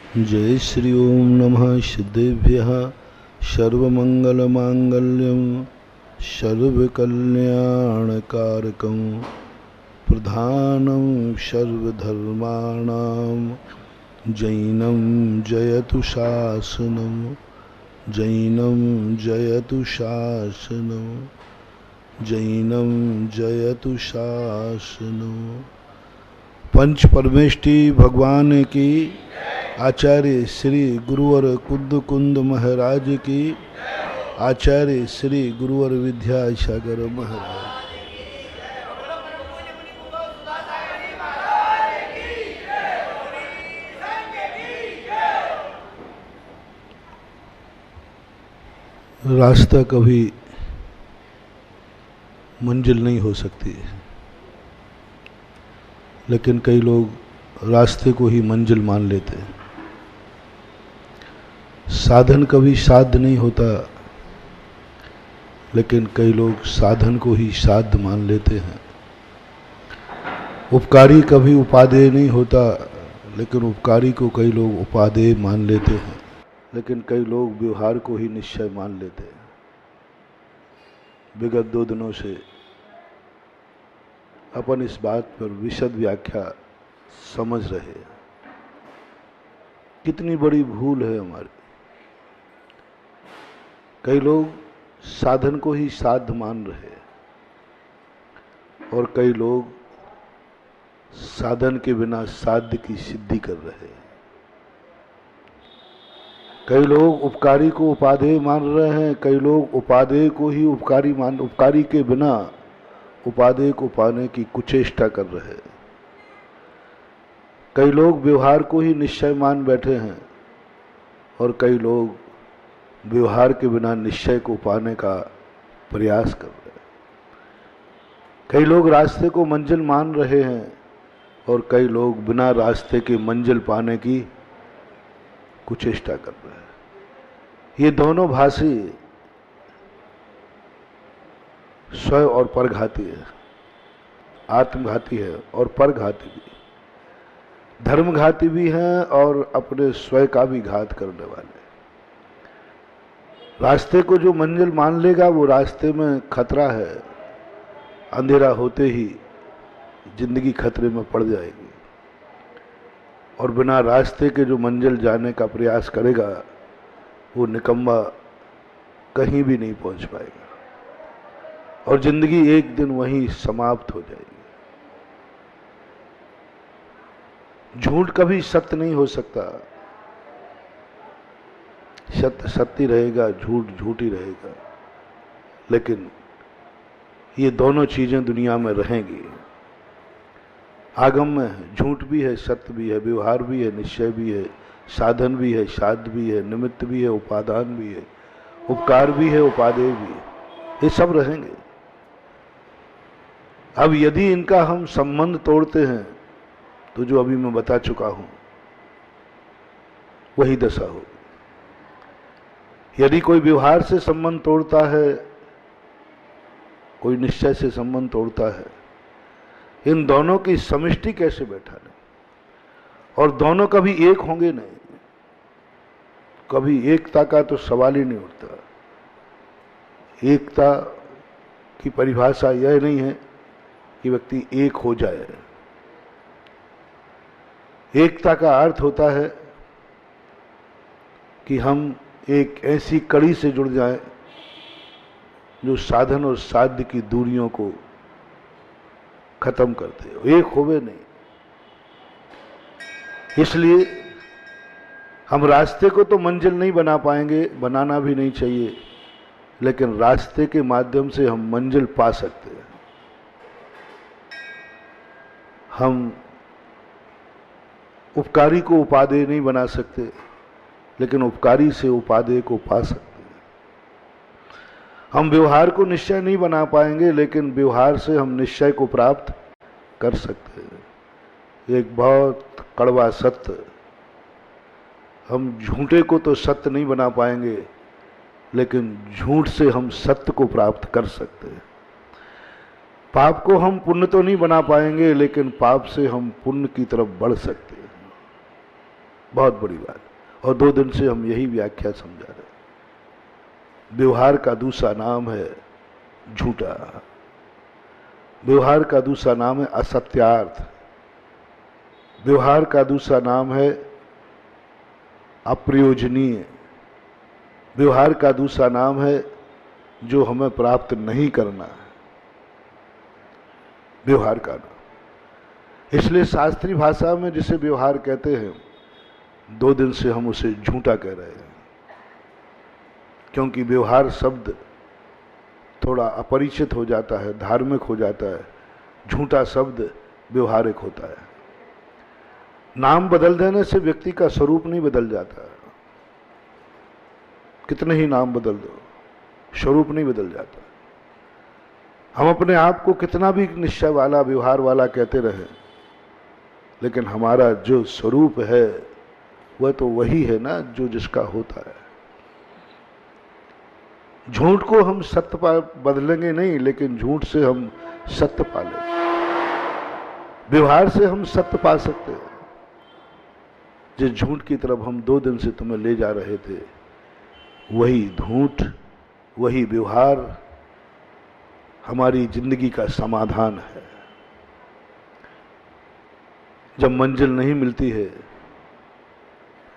जय श्री ओम नमः सिद्धेभ्यः सर्वमंगलमांगल्यं सर्वकल्याणकारकं प्रधानं सर्वधर्माणां जैनं जयतु शासनं जैनं जयतु शासनं जैनं जयतु शासनं। पंच परमेष्टि भगवान की, आचार्य श्री गुरुवर कुंद महाराज की, आचार्य श्री गुरुवर विद्यासागर महाराज। रास्ता कभी मंजिल नहीं हो सकती है, लेकिन कई लोग रास्ते को ही मंजिल मान लेते हैं। साधन कभी साध्य नहीं होता, लेकिन कई लोग साधन को ही साध्य मान लेते हैं। उपकारी कभी उपादेय नहीं होता, लेकिन उपकारी को कई लोग उपादेय मान लेते हैं। लेकिन कई लोग व्यवहार को ही निश्चय मान लेते हैं। विगत 2 दिनों से अपन इस बात पर विशद व्याख्या समझ रहे हैं। कितनी बड़ी भूल है हमारी। कई लोग साधन को ही साध्य मान रहे हैं और कई लोग साधन के बिना साध्य की सिद्धि कर रहे हैं। कई लोग उपकारी को उपादेय मान रहे हैं, कई लोग उपादेय को ही उपकारी के बिना उपादेय को पाने की कुचेष्टा कर रहे हैं। कई लोग व्यवहार को ही निश्चय मान बैठे हैं और कई लोग व्यवहार के बिना निश्चय को पाने का प्रयास कर रहे हैं। कई लोग रास्ते को मंजिल मान रहे हैं और कई लोग बिना रास्ते के मंजिल पाने की कुचेष्टा कर रहे हैं। ये दोनों भाषी स्व और परघाती है, आत्मघाती है और परघाती भी, धर्मघाती भी हैं और अपने स्वयं का भी घात करने वाले। रास्ते को जो मंजिल मान लेगा वो रास्ते में खतरा है, अंधेरा होते ही जिंदगी खतरे में पड़ जाएगी। और बिना रास्ते के जो मंजिल जाने का प्रयास करेगा वो निकम्मा कहीं भी नहीं पहुंच पाएगा और जिंदगी एक दिन वहीं समाप्त हो जाएगी। झूठ कभी सत्य नहीं हो सकता। सत्य सत्य रहेगा, झूठ झूठ ही रहेगा। लेकिन ये दोनों चीजें दुनिया में रहेंगी। आगम में झूठ भी है, सत्य भी है, व्यवहार भी है, निश्चय भी है, साधन भी है, साध्य भी है, निमित्त भी है, उपादान भी है, उपकार भी है, उपादेय भी है। ये सब रहेंगे। अब यदि इनका हम संबंध तोड़ते हैं तो जो अभी मैं बता चुका हूं वही दशा होगी। यदि कोई व्यवहार से संबंध तोड़ता है, कोई निश्चय से संबंध तोड़ता है, इन दोनों की समष्टि कैसे बैठाने? और दोनों कभी एक होंगे नहीं। कभी एकता का तो सवाल ही नहीं उठता। एकता की परिभाषा यह नहीं है कि व्यक्ति एक हो जाए। एकता का अर्थ होता है कि हम एक ऐसी कड़ी से जुड़ जाएं जो साधन और साध्य की दूरियों को खत्म करते हो। एक होवे नहीं। इसलिए हम रास्ते को तो मंजिल नहीं बना पाएंगे, बनाना भी नहीं चाहिए, लेकिन रास्ते के माध्यम से हम मंजिल पा सकते हैं। हम उपकारी को उपादेय नहीं बना सकते, लेकिन उपकारी से उपादेय को पा सकते हैं। हम व्यवहार को निश्चय नहीं बना पाएंगे, लेकिन व्यवहार से हम निश्चय को प्राप्त कर सकते हैं। एक बहुत कड़वा सत्य, हम झूठे को तो सत्य नहीं बना पाएंगे, लेकिन झूठ से हम सत्य को प्राप्त कर सकते हैं। पाप को हम पुण्य तो नहीं बना पाएंगे, लेकिन पाप से हम पुण्य की तरफ बढ़ सकते हैं। बहुत बड़ी बात। और 2 दिन से हम यही व्याख्या समझा रहे हैं। व्यवहार का दूसरा नाम है झूठा, व्यवहार का दूसरा नाम है असत्यार्थ, व्यवहार का दूसरा नाम है अप्रयोजनीय, व्यवहार का दूसरा नाम है जो हमें प्राप्त नहीं करना है, व्यवहार का नाम। इसलिए शास्त्रीय भाषा में जिसे व्यवहार कहते हैं, 2 दिन से हम उसे झूठा कह रहे हैं, क्योंकि व्यवहार शब्द थोड़ा अपरिचित हो जाता है, धार्मिक हो जाता है। झूठा शब्द व्यवहारिक होता है। नाम बदल देने से व्यक्ति का स्वरूप नहीं बदल जाता, कितने ही नाम बदल दो, स्वरूप नहीं बदल जाता। हम अपने आप को कितना भी निश्चय वाला, व्यवहार वाला कहते रहे, लेकिन हमारा जो स्वरूप है वह तो वही है ना जो जिसका होता है। झूठ को हम सत्य बदलेंगे नहीं, लेकिन झूठ से हम सत्य पा लेंगे। व्यवहार से हम सत्य पा सकते हैं। जिस झूठ की तरफ हम 2 दिन से तुम्हें ले जा रहे थे, वही झूठ, वही व्यवहार हमारी जिंदगी का समाधान है। जब मंजिल नहीं मिलती है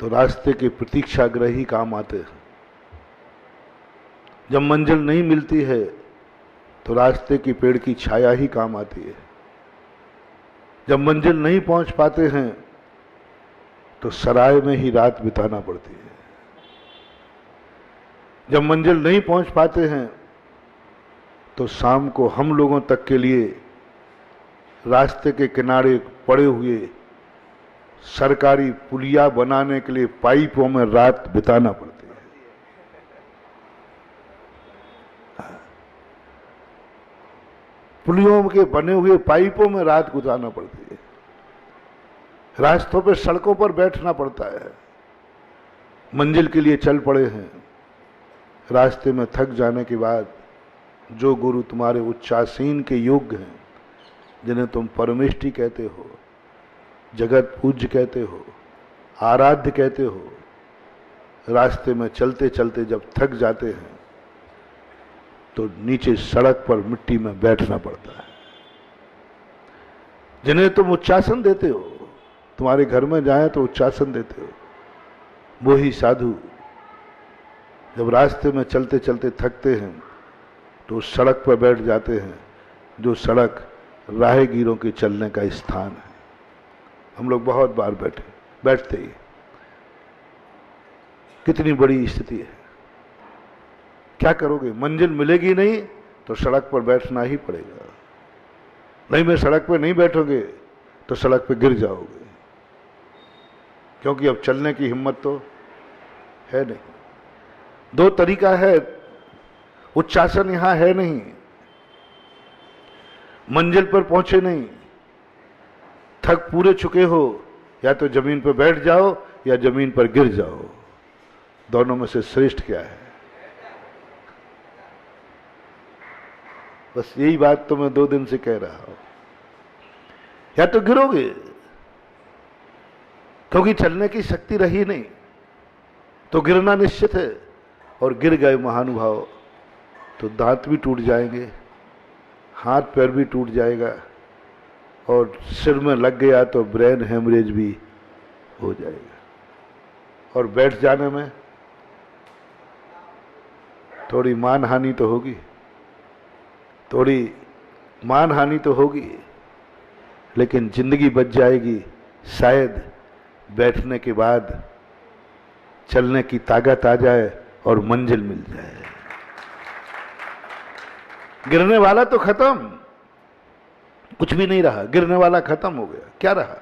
तो रास्ते के प्रतीक्षागृह ही काम आते हैं। जब मंजिल नहीं मिलती है तो रास्ते की पेड़ की छाया ही काम आती है। जब मंजिल नहीं पहुंच पाते हैं तो सराय में ही रात बिताना पड़ती है। जब मंजिल नहीं पहुंच पाते हैं तो शाम को हम लोगों तक के लिए रास्ते के किनारे पड़े हुए सरकारी पुलिया बनाने के लिए पाइपों में रात बिताना पड़ती है। पुलियों के बने हुए पाइपों में रात गुजारना पड़ती है। रास्तों पर, सड़कों पर बैठना पड़ता है। मंजिल के लिए चल पड़े हैं, रास्ते में थक जाने के बाद जो गुरु तुम्हारे उच्चासीन के योग्य हैं, जिन्हें तुम परमेष्टि कहते हो, जगत पूज्य कहते हो, आराध्य कहते हो, रास्ते में चलते चलते जब थक जाते हैं तो नीचे सड़क पर मिट्टी में बैठना पड़ता है। जिन्हें तुम उच्चासन देते हो, तुम्हारे घर में जाए तो उच्चासन देते हो, वो ही साधु जब रास्ते में चलते चलते थकते हैं तो उस सड़क पर बैठ जाते हैं, जो सड़क राहगीरों के चलने का स्थान है। हम लोग बहुत बार बैठते ही। कितनी बड़ी स्थिति है। क्या करोगे? मंजिल मिलेगी नहीं तो सड़क पर बैठना ही पड़ेगा। नहीं, मैं सड़क पर नहीं बैठोगे तो सड़क पर गिर जाओगे, क्योंकि अब चलने की हिम्मत तो है नहीं। 2 तरीका है, उच्चासन यहां है नहीं, मंजिल पर पहुंचे नहीं, थक पूरे चुके हो, या तो जमीन पर बैठ जाओ या जमीन पर गिर जाओ। दोनों में से श्रेष्ठ क्या है? बस यही बात तो मैं 2 दिन से कह रहा हूं। या तो गिरोगे, क्योंकि चलने की शक्ति रही नहीं, तो गिरना निश्चित है। और गिर गए महानुभाव तो दांत भी टूट जाएंगे, हाथ पैर भी टूट जाएगा, और सिर में लग गया तो ब्रेन हेमरेज भी हो जाएगा। और बैठ जाने में थोड़ी मानहानि तो होगी, थोड़ी मानहानि तो होगी, लेकिन जिंदगी बच जाएगी। शायद बैठने के बाद चलने की ताकत आ जाए और मंजिल मिल जाए। गिरने वाला तो खत्म, कुछ भी नहीं रहा, गिरने वाला खत्म हो गया। क्या रहा?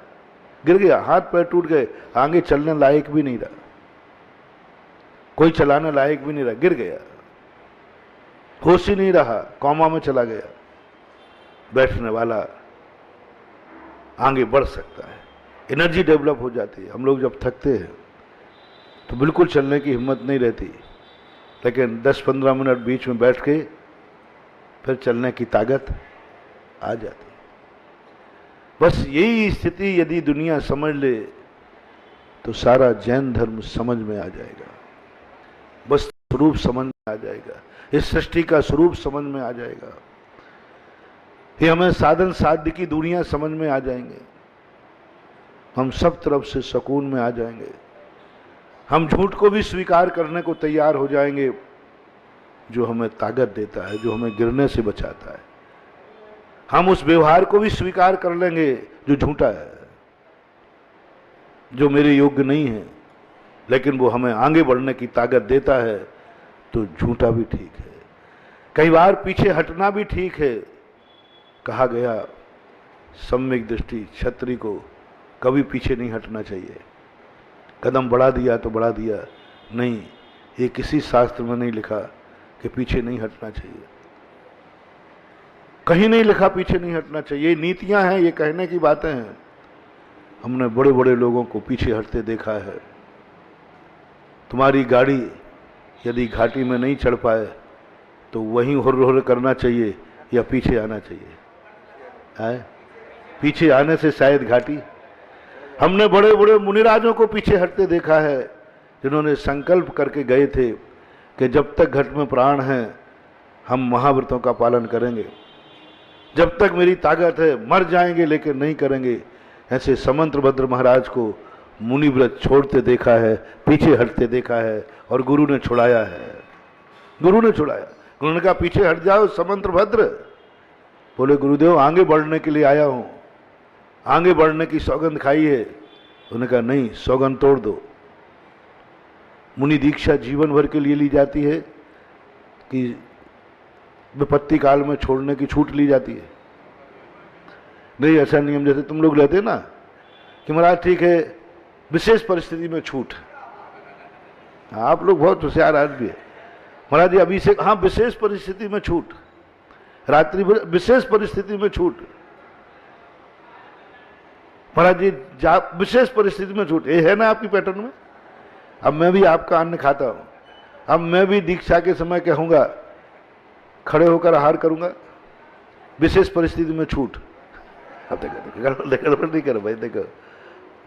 गिर गया, हाथ पैर टूट गए, आगे चलने लायक भी नहीं रहा, कोई चलाने लायक भी नहीं रहा, गिर गया, होश ही नहीं रहा, कौमा में चला गया। बैठने वाला आगे बढ़ सकता है, एनर्जी डेवलप हो जाती है। हम लोग जब थकते हैं तो बिल्कुल चलने की हिम्मत नहीं रहती, लेकिन 10-15 मिनट बीच में बैठ के फिर चलने की ताकत आ जाती। बस यही स्थिति यदि दुनिया समझ ले तो तो सारा जैन धर्म समझ में आ जाएगा, बस स्वरूप समझ में आ जाएगा, इस सृष्टि का स्वरूप समझ में आ जाएगा। ये हमें साधन साध्य की दूरियां समझ में आ जाएंगे, हम सब तरफ से सुकून में आ जाएंगे, हम झूठ को भी स्वीकार करने को तैयार हो जाएंगे जो हमें ताकत देता है, जो हमें गिरने से बचाता है। हम उस व्यवहार को भी स्वीकार कर लेंगे जो झूठा है, जो मेरे योग्य नहीं है, लेकिन वो हमें आगे बढ़ने की ताकत देता है, तो झूठा भी ठीक है। कई बार पीछे हटना भी ठीक है। कहा गया सम्यक दृष्टि क्षत्रिय को कभी पीछे नहीं हटना चाहिए। कदम बढ़ा दिया तो बढ़ा दिया, नहीं, ये किसी शास्त्र में नहीं लिखा कि पीछे नहीं हटना चाहिए, कहीं नहीं लिखा पीछे नहीं हटना चाहिए। ये नीतियां हैं, ये कहने की बातें हैं। हमने बड़े बड़े लोगों को पीछे हटते देखा है। तुम्हारी गाड़ी यदि घाटी में नहीं चढ़ पाए तो वहीं हुर्र हुर्र करना चाहिए या पीछे आना चाहिए? है पीछे आने से शायद घाटी। हमने बड़े बड़े मुनिराजों को पीछे हटते देखा है, जिन्होंने संकल्प करके गए थे कि जब तक घट में प्राण है हम महाव्रतों का पालन करेंगे, जब तक मेरी ताकत है मर जाएंगे लेकिन नहीं करेंगे। ऐसे समंतभद्र महाराज को मुनि व्रत छोड़ते देखा है, पीछे हटते देखा है, और गुरु ने छुड़ाया है। गुरु ने छुड़ाया। गुरु ने कहा पीछे हट जाओ समंतभद्र। बोले गुरुदेव आगे बढ़ने के लिए आया हूं, आगे बढ़ने की सौगंध खाई है। उन्होंने कहा नहीं, सौगंध तोड़ दो। मुनि दीक्षा जीवन भर के लिए ली जाती है कि विपत्ति काल में छोड़ने की छूट ली जाती है? नहीं, ऐसा नियम जैसे तुम लोग लेते ना कि महाराज ठीक है विशेष परिस्थिति में छूट। आप लोग बहुत होशियार आदमी है। महाराज जी अभी से, हाँ विशेष परिस्थिति में छूट, रात्रि विशेष परिस्थिति में छूट। महाराज जी विशेष परिस्थिति में छूट, ये है ना आपकी पैटर्न में? अब मैं भी आपका अन्न खाता हूं, अब मैं भी दीक्षा के समय कहूंगा खड़े होकर आहार करूंगा, विशेष परिस्थिति में छूट। अब देखो गड़बड़ नहीं करो भाई, देखो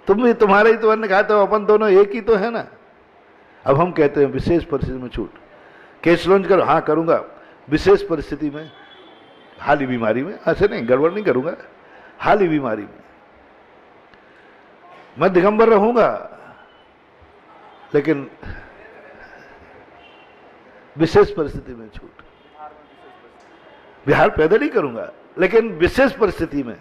तुम भी तुम्हारे ही तो अन्न खाते हो, अपन दोनों एक ही तो है ना। अब हम कहते हैं विशेष परिस्थिति में छूट, केस लॉन्च करो, हाँ करूंगा विशेष परिस्थिति में, हाली बीमारी में, ऐसे नहीं गड़बड़ नहीं करूंगा, हाली बीमारी में मैं दिगंबर रहूंगा लेकिन विशेष परिस्थिति में छूट। बिहार पैदल ही करूंगा लेकिन विशेष परिस्थिति में।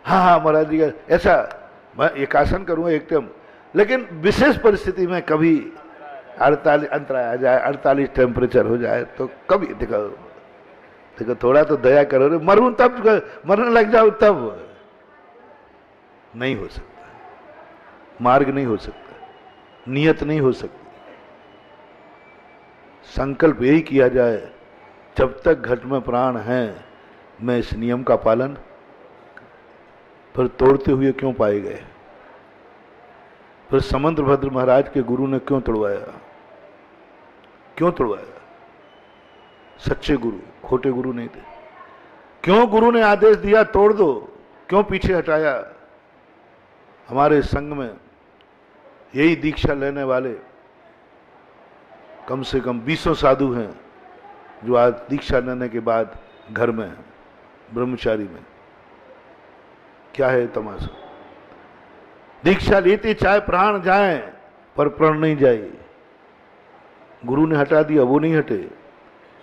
हाँ हाँ महाराज जी ऐसा मैं एक आसन करूंगा एक टाइम, लेकिन विशेष परिस्थिति में कभी 48 अंतराय आ जाए, 48 टेम्परेचर हो जाए तो कभी देखो देखो थोड़ा तो दया करो रे, मरूं तब मरने लग जाओ तब नहीं हो सकता, मार्ग नहीं हो सकता, नियत नहीं हो सकती। संकल्प यही किया जाए जब तक घट में प्राण है मैं इस नियम का पालन, फिर तोड़ते हुए क्यों पाए गए? फिर समंतभद्र महाराज के गुरु ने क्यों तोड़वाया? क्यों तोड़वाया? सच्चे गुरु, खोटे गुरु नहीं थे। क्यों गुरु ने आदेश दिया तोड़ दो? क्यों पीछे हटाया? हमारे संघ में यही दीक्षा लेने वाले कम से कम 20 साधु हैं जो आज दीक्षा लेने के बाद घर में हैं, ब्रह्मचारी में। क्या है तमाशा? दीक्षा लेते चाहे प्राण जाए पर प्रण नहीं जाए। गुरु ने हटा दिया, वो नहीं हटे,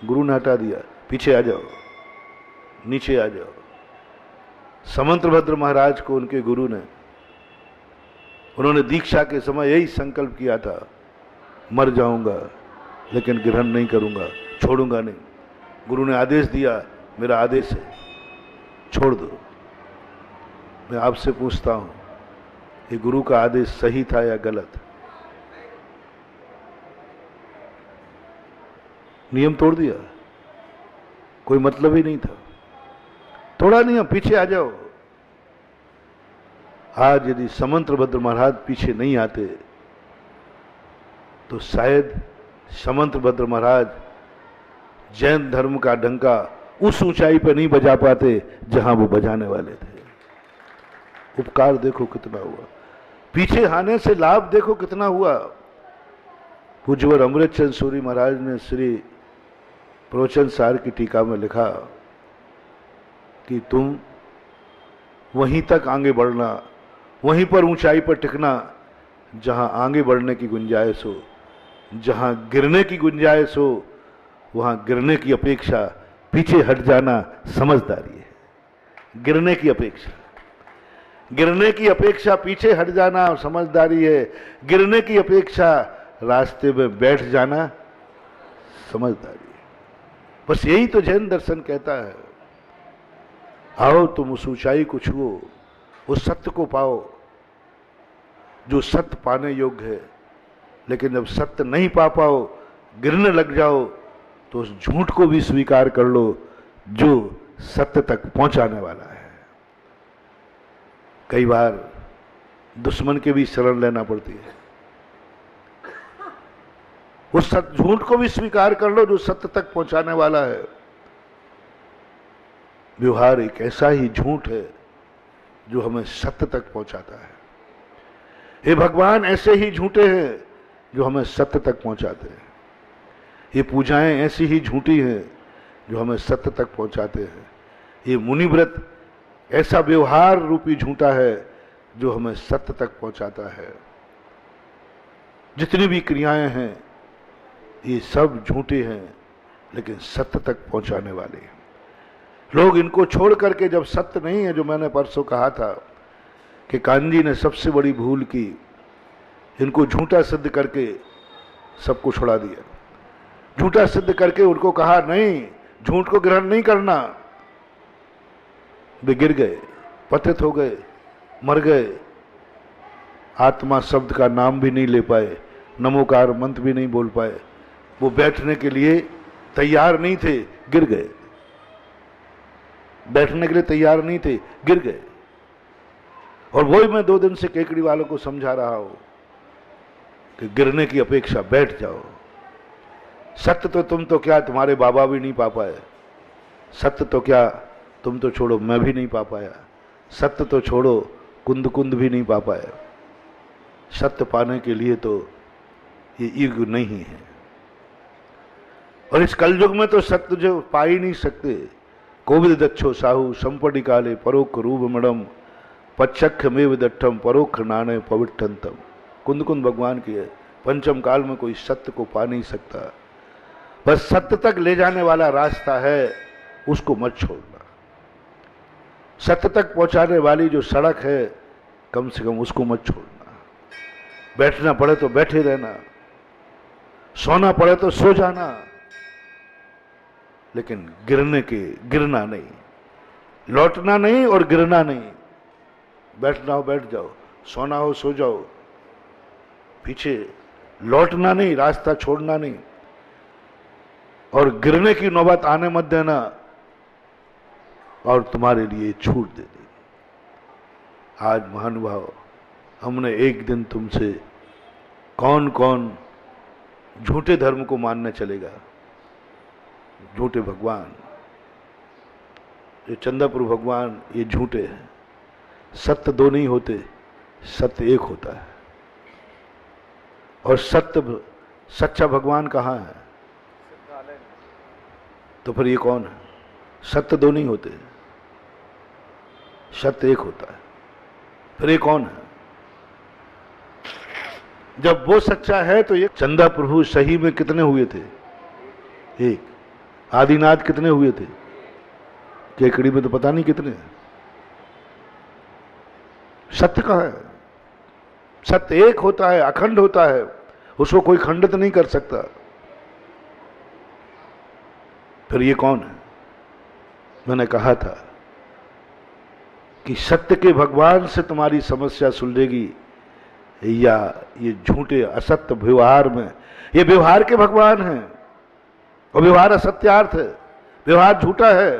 गुरु ने हटा दिया, पीछे आ जाओ, नीचे आ जाओ। समंतभद्र महाराज को उनके गुरु ने, उन्होंने दीक्षा के समय यही संकल्प किया था, मर जाऊंगा लेकिन ग्रहण नहीं करूंगा, छोड़ूंगा नहीं। गुरु ने आदेश दिया, मेरा आदेश है, छोड़ दो। मैं आपसे पूछता हूं, ये गुरु का आदेश सही था या गलत? नियम तोड़ दिया, कोई मतलब ही नहीं था, थोड़ा नियम, पीछे आ जाओ। आज यदि समंतभद्र महाराज पीछे नहीं आते तो शायद समंतभद्र महाराज जैन धर्म का डंका उस ऊंचाई पर नहीं बजा पाते जहां वो बजाने वाले थे। उपकार देखो कितना हुआ, पीछे आने से लाभ देखो कितना हुआ। पूज्यवर अमृतचंद सूरी महाराज ने श्री प्रवचन सार की टीका में लिखा कि तुम वहीं तक आगे बढ़ना, वहीं पर ऊंचाई पर टिकना जहां आगे बढ़ने की गुंजाइश हो, जहां गिरने की गुंजाइश हो वहां गिरने की अपेक्षा पीछे हट जाना समझदारी है। गिरने की अपेक्षा पीछे हट जाना समझदारी है। गिरने की अपेक्षा रास्ते में बैठ जाना समझदारी है। बस यही तो जैन दर्शन कहता है। आओ तुम उस ऊंचाई को छुओ, उस सत्य को पाओ जो सत्य पाने योग्य है। लेकिन जब सत्य नहीं पा पाओ, गिरने लग जाओ, तो उस झूठ को भी स्वीकार कर लो जो सत्य तक पहुंचाने वाला है। कई बार दुश्मन के भी शरण लेना पड़ती है। उस झूठ को भी स्वीकार कर लो जो सत्य तक पहुंचाने वाला है। व्यवहार एक ऐसा ही झूठ है जो हमें सत्य तक पहुंचाता है। हे भगवान ऐसे ही झूठे हैं जो हमें सत्य तक पहुंचाते हैं। ये पूजाएं ऐसी ही झूठी हैं जो हमें सत्य तक पहुंचाते हैं। ये मुनिव्रत ऐसा व्यवहार रूपी झूठा है जो हमें सत्य तक पहुंचाता है। जितनी भी क्रियाएं हैं ये सब झूठे हैं लेकिन सत्य तक पहुंचाने वाले हैं। लोग इनको छोड़ करके, जब सत्य नहीं है, जो मैंने परसों कहा था कि कान्जी ने सबसे बड़ी भूल की, इनको झूठा सिद्ध करके सबको छुड़ा दिया। झूठा सिद्ध करके उनको कहा नहीं, झूठ को ग्रहण नहीं करना। वे गिर गए, पतित हो गए, मर गए। आत्मा शब्द का नाम भी नहीं ले पाए, नमोकार मंत्र भी नहीं बोल पाए। वो बैठने के लिए तैयार नहीं थे, गिर गए। बैठने के लिए तैयार नहीं थे, गिर गए। और वही मैं 2 दिन से केकड़ी वालों को समझा रहा हूं कि गिरने की अपेक्षा बैठ जाओ। सत्य तो तुम तो क्या, तुम्हारे बाबा भी नहीं पा पाए। सत्य तो क्या, तुम तो छोड़ो, मैं भी नहीं पा पाया। सत्य तो छोड़ो, कुंद कुंद भी नहीं पा पाया। सत्य पाने के लिए तो ये युग नहीं है। और इस कलयुग में तो सत्य जो पा ही नहीं सकते। कोविद दक्षो साहू संपटी काले परोक्ष रूप मणम पच्चक्ष में विदट्ठम परोक्ष नाने पविट्ठंतम। कुंद कुंद भगवान की है। पंचम काल में कोई सत्य को पा नहीं सकता। बस सत्य तक ले जाने वाला रास्ता है, उसको मत छोड़ना। सत्य तक पहुंचाने वाली जो सड़क है, कम से कम उसको मत छोड़ना। बैठना पड़े तो बैठे रहना, सोना पड़े तो सो जाना, लेकिन गिरना नहीं, लौटना नहीं और गिरना नहीं। बैठना हो बैठ जाओ, सोना हो सो जाओ, पीछे लौटना नहीं, रास्ता छोड़ना नहीं, और गिरने की नौबत आने मत देना और तुम्हारे लिए छूट दे दी। आज महानुभाव, हमने एक दिन तुमसे कौन कौन झूठे धर्म को मानने चलेगा। झूठे भगवान, जो चंदापुर भगवान, ये झूठे हैं। सत्य 2 नहीं होते, सत्य 1 होता है। और सच्चा भगवान कहाँ है? तो फिर ये कौन है? सत्य 2 नहीं होते, सत्य 1 होता है। फिर ये कौन है? जब वो सच्चा है तो ये चंदा प्रभु सही में कितने हुए थे? 1। आदिनाथ कितने हुए थे? केकड़ी में तो पता नहीं कितने। सत्य कहाँ है? सत्य 1 होता है, अखंड होता है, उसको कोई खंडित नहीं कर सकता। फिर ये कौन है? मैंने कहा था कि सत्य के भगवान से तुम्हारी समस्या सुलझेगी या ये झूठे असत्य व्यवहार में। ये व्यवहार के भगवान हैं और व्यवहार असत्यार्थ है, व्यवहार झूठा है,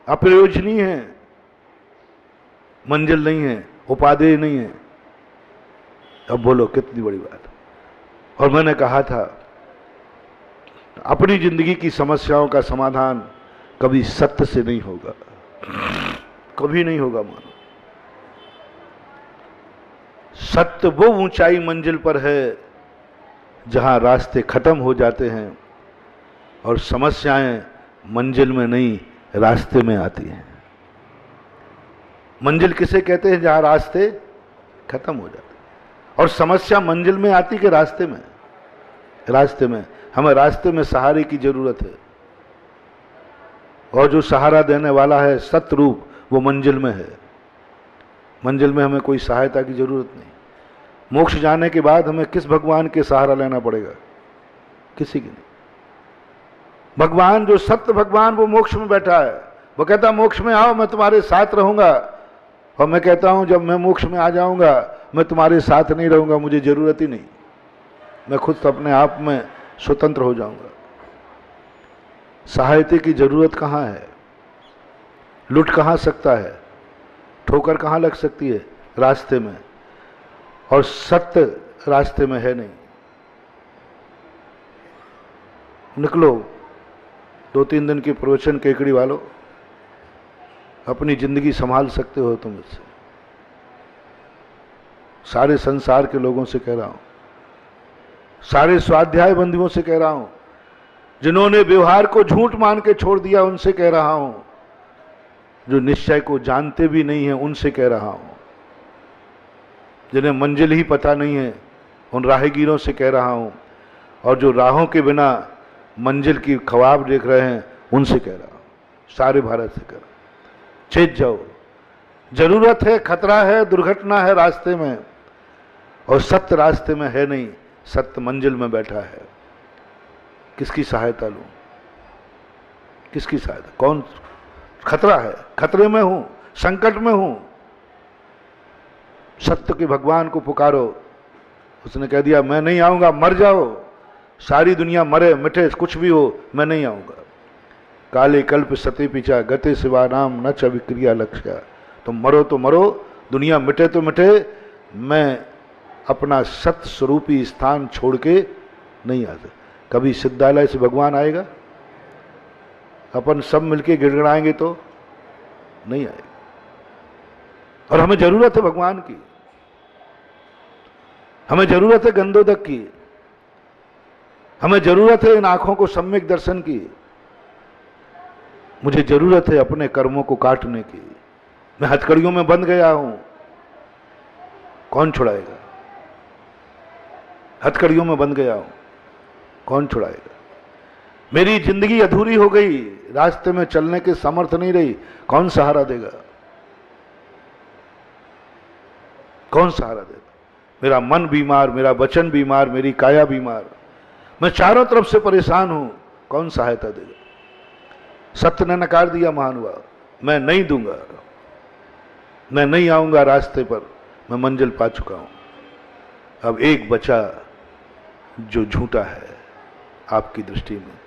अप्रयोजनीय है, मंजिल नहीं है, उपादेय नहीं है। अब बोलो कितनी बड़ी बात। और मैंने कहा था अपनी जिंदगी की समस्याओं का समाधान कभी सत्य से नहीं होगा, कभी नहीं होगा। मानो सत्य वो ऊंचाई मंजिल पर है जहां रास्ते खत्म हो जाते हैं और समस्याएं मंजिल में नहीं रास्ते में आती हैं। मंजिल किसे कहते हैं? जहां रास्ते खत्म हो जाते और समस्या मंजिल में आती कि रास्ते में? रास्ते में। हमें रास्ते में सहारे की जरूरत है और जो सहारा देने वाला है सतरूप वो मंजिल में है। मंजिल में हमें कोई सहायता की जरूरत नहीं। मोक्ष जाने के बाद हमें किस भगवान के सहारा लेना पड़ेगा? किसी की नहीं। भगवान जो सत्य भगवान वो मोक्ष में बैठा है। वो कहता मोक्ष में आओ मैं तुम्हारे साथ रहूंगा, और मैं कहता हूं जब मैं मोक्ष में आ जाऊंगा मैं तुम्हारे साथ नहीं रहूंगा, मुझे जरूरत ही नहीं, मैं खुद अपने आप में स्वतंत्र हो जाऊंगा। सहायता की जरूरत कहां है? लुट कहां सकता है? ठोकर कहां लग सकती है? रास्ते में। और सत्य रास्ते में है नहीं। निकलो 2-3 दिन के प्रवचन केकड़ी वालों, अपनी जिंदगी संभाल सकते हो तुम इससे। सारे संसार के लोगों से कह रहा हूं, सारे स्वाध्याय बंदियों से कह रहा हूं, जिन्होंने व्यवहार को झूठ मान के छोड़ दिया उनसे कह रहा हूं, जो निश्चय को जानते भी नहीं है उनसे कह रहा हूं, जिन्हें मंजिल ही पता नहीं है उन राहगीरों से कह रहा हूं, और जो राहों के बिना मंजिल की ख्वाब देख रहे हैं उनसे कह रहा हूं। सारे भारत से कह रहा हूं, चेत जाओ। जरूरत है, खतरा है, दुर्घटना है रास्ते में, और सत्य रास्ते में है नहीं, सत्य मंजिल में बैठा है। किसकी सहायता लूं? किसकी सहायता? कौन? खतरा है, खतरे में हूं, संकट में हूं, सत्य के भगवान को पुकारो। उसने कह दिया मैं नहीं आऊंगा, मर जाओ, सारी दुनिया मरे मिटे कुछ भी हो, मैं नहीं आऊंगा। काले कल्प सते पिचा गते सिवा नाम न च विक्रिया लक्ष्य। तुम मरो तो मरो, दुनिया मिटे तो मिटे, मैं अपना सत्य स्वरूपी स्थान छोड़ के नहीं आता। कभी सिद्धालय से भगवान आएगा? अपन सब मिलके गिड़गिड़ाएंगे तो नहीं आएगा। और हमें जरूरत है भगवान की, हमें जरूरत है गंधोदक की, हमें जरूरत है इन आंखों को सम्यक दर्शन की, मुझे जरूरत है अपने कर्मों को काटने की। मैं हथकड़ियों में बंध गया हूं, कौन छुड़ाएगा? हथकड़ियों में बंध गया हूं, कौन छुड़ाएगा? मेरी जिंदगी अधूरी हो गई, रास्ते में चलने के समर्थ नहीं रही, कौन सहारा देगा? कौन सहारा देगा? मेरा मन बीमार, मेरा वचन बीमार, मेरी काया बीमार, मैं चारों तरफ से परेशान हूं, कौन सहायता देगा? सत्य ने नकार दिया महानुभाव, मैं नहीं दूंगा, मैं नहीं आऊंगा रास्ते पर, मैं मंजिल पा चुका हूं। अब एक बचा जो झूठा है आपकी दृष्टि में,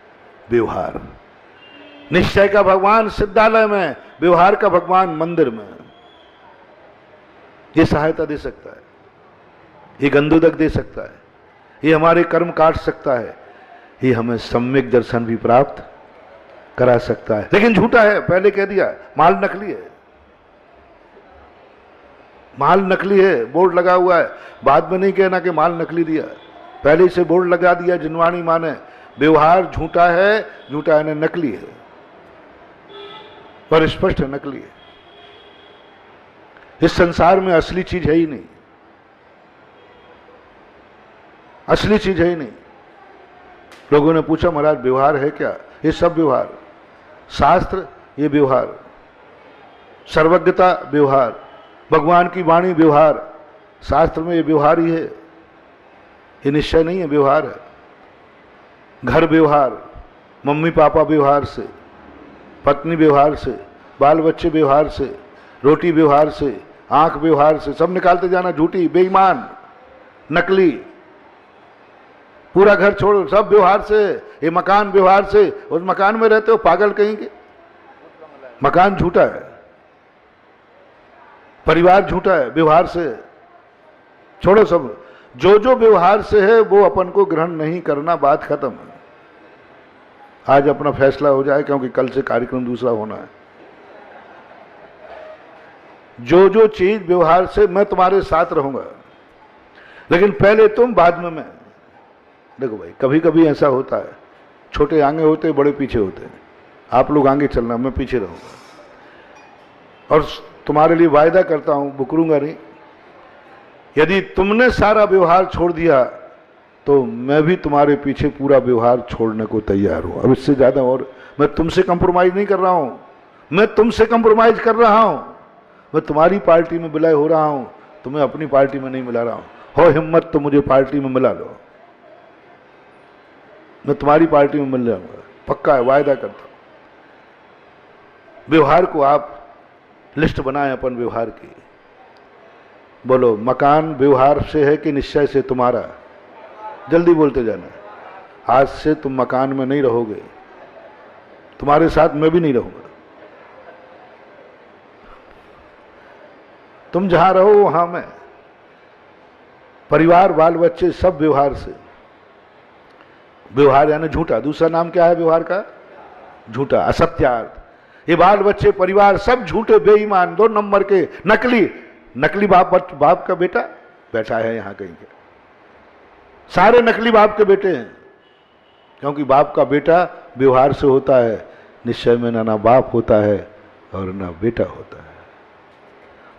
व्यवहार। निश्चय का भगवान सिद्धालय में, व्यवहार का भगवान मंदिर में। ये सहायता दे सकता है, ये गंधोदक दे सकता है, ये हमारे कर्म काट सकता है, ये हमें सम्यक दर्शन भी प्राप्त करा सकता है। लेकिन झूठा है, पहले कह दिया, माल नकली है, माल नकली है, बोर्ड लगा हुआ है। बाद में नहीं कहना कि माल नकली दिया, पहले से बोर्ड लगा दिया जिनवाणी माने, व्यवहार झूठा है, झूठा है नकली है, पर स्पष्ट है नकली है। इस संसार में असली चीज है ही नहीं, असली चीज है ही नहीं। लोगों ने पूछा महाराज व्यवहार है क्या? ये सब व्यवहार, शास्त्र ये व्यवहार, सर्वज्ञता व्यवहार, भगवान की वाणी व्यवहार, शास्त्र में ये व्यवहार ही है, ये निश्चय नहीं है, व्यवहार है। घर व्यवहार, मम्मी पापा व्यवहार से, पत्नी व्यवहार से, बाल बच्चे व्यवहार से, रोटी व्यवहार से, आंख व्यवहार से, सब निकालते जाना, झूठी, बेईमान, नकली। पूरा घर छोड़ो, सब व्यवहार से, ये मकान व्यवहार से, उस मकान में रहते हो पागल कहीं के, मकान झूठा है, परिवार झूठा है, व्यवहार से छोड़ो सब। जो जो व्यवहार से है वो अपन को ग्रहण नहीं करना, बात खत्म है। आज अपना फैसला हो जाए, क्योंकि कल से कार्यक्रम दूसरा होना है। जो जो चीज व्यवहार से, मैं तुम्हारे साथ रहूंगा, लेकिन पहले तुम, बाद में मैं। देखो भाई, कभी कभी ऐसा होता है, छोटे आगे होते बड़े पीछे होते हैं। आप लोग आगे चलना, मैं पीछे रहूंगा। और तुम्हारे लिए वायदा करता हूं, मुकरूंगा नहीं। यदि तुमने सारा व्यवहार छोड़ दिया तो मैं भी तुम्हारे पीछे पूरा व्यवहार छोड़ने को तैयार हूं। अब इससे ज्यादा और मैं तुमसे कंप्रोमाइज नहीं कर रहा हूं। मैं तुमसे कंप्रोमाइज कर रहा हूं। मैं तुम्हारी पार्टी में विलय हो रहा हूं, तुम्हें अपनी पार्टी में नहीं मिला रहा हूं। हो हिम्मत तो मुझे पार्टी में मिला लो, मैं तुम्हारी पार्टी में मिल जाऊंगा, पक्का है, वायदा करता हूं। व्यवहार को आप लिस्ट बनाएं अपन व्यवहार की। बोलो, मकान व्यवहार से है कि निश्चय से तुम्हारा? जल्दी बोलते जाना। आज से तुम मकान में नहीं रहोगे, तुम्हारे साथ मैं भी नहीं रहूंगा। तुम जहां रहो वहां मैं। परिवार, बाल बच्चे, सब व्यवहार से। व्यवहार यानी झूठा। दूसरा नाम क्या है व्यवहार का? झूठा, असत्यार्थ। ये बाल बच्चे, परिवार सब झूठे, बेईमान, 2 नंबर के, नकली। नकली बाप का बेटा बैठा है यहां कहीं के। सारे नकली बाप के बेटे हैं, क्योंकि बाप का बेटा व्यवहार से होता है, निश्चय में ना बाप होता है और ना बेटा होता है।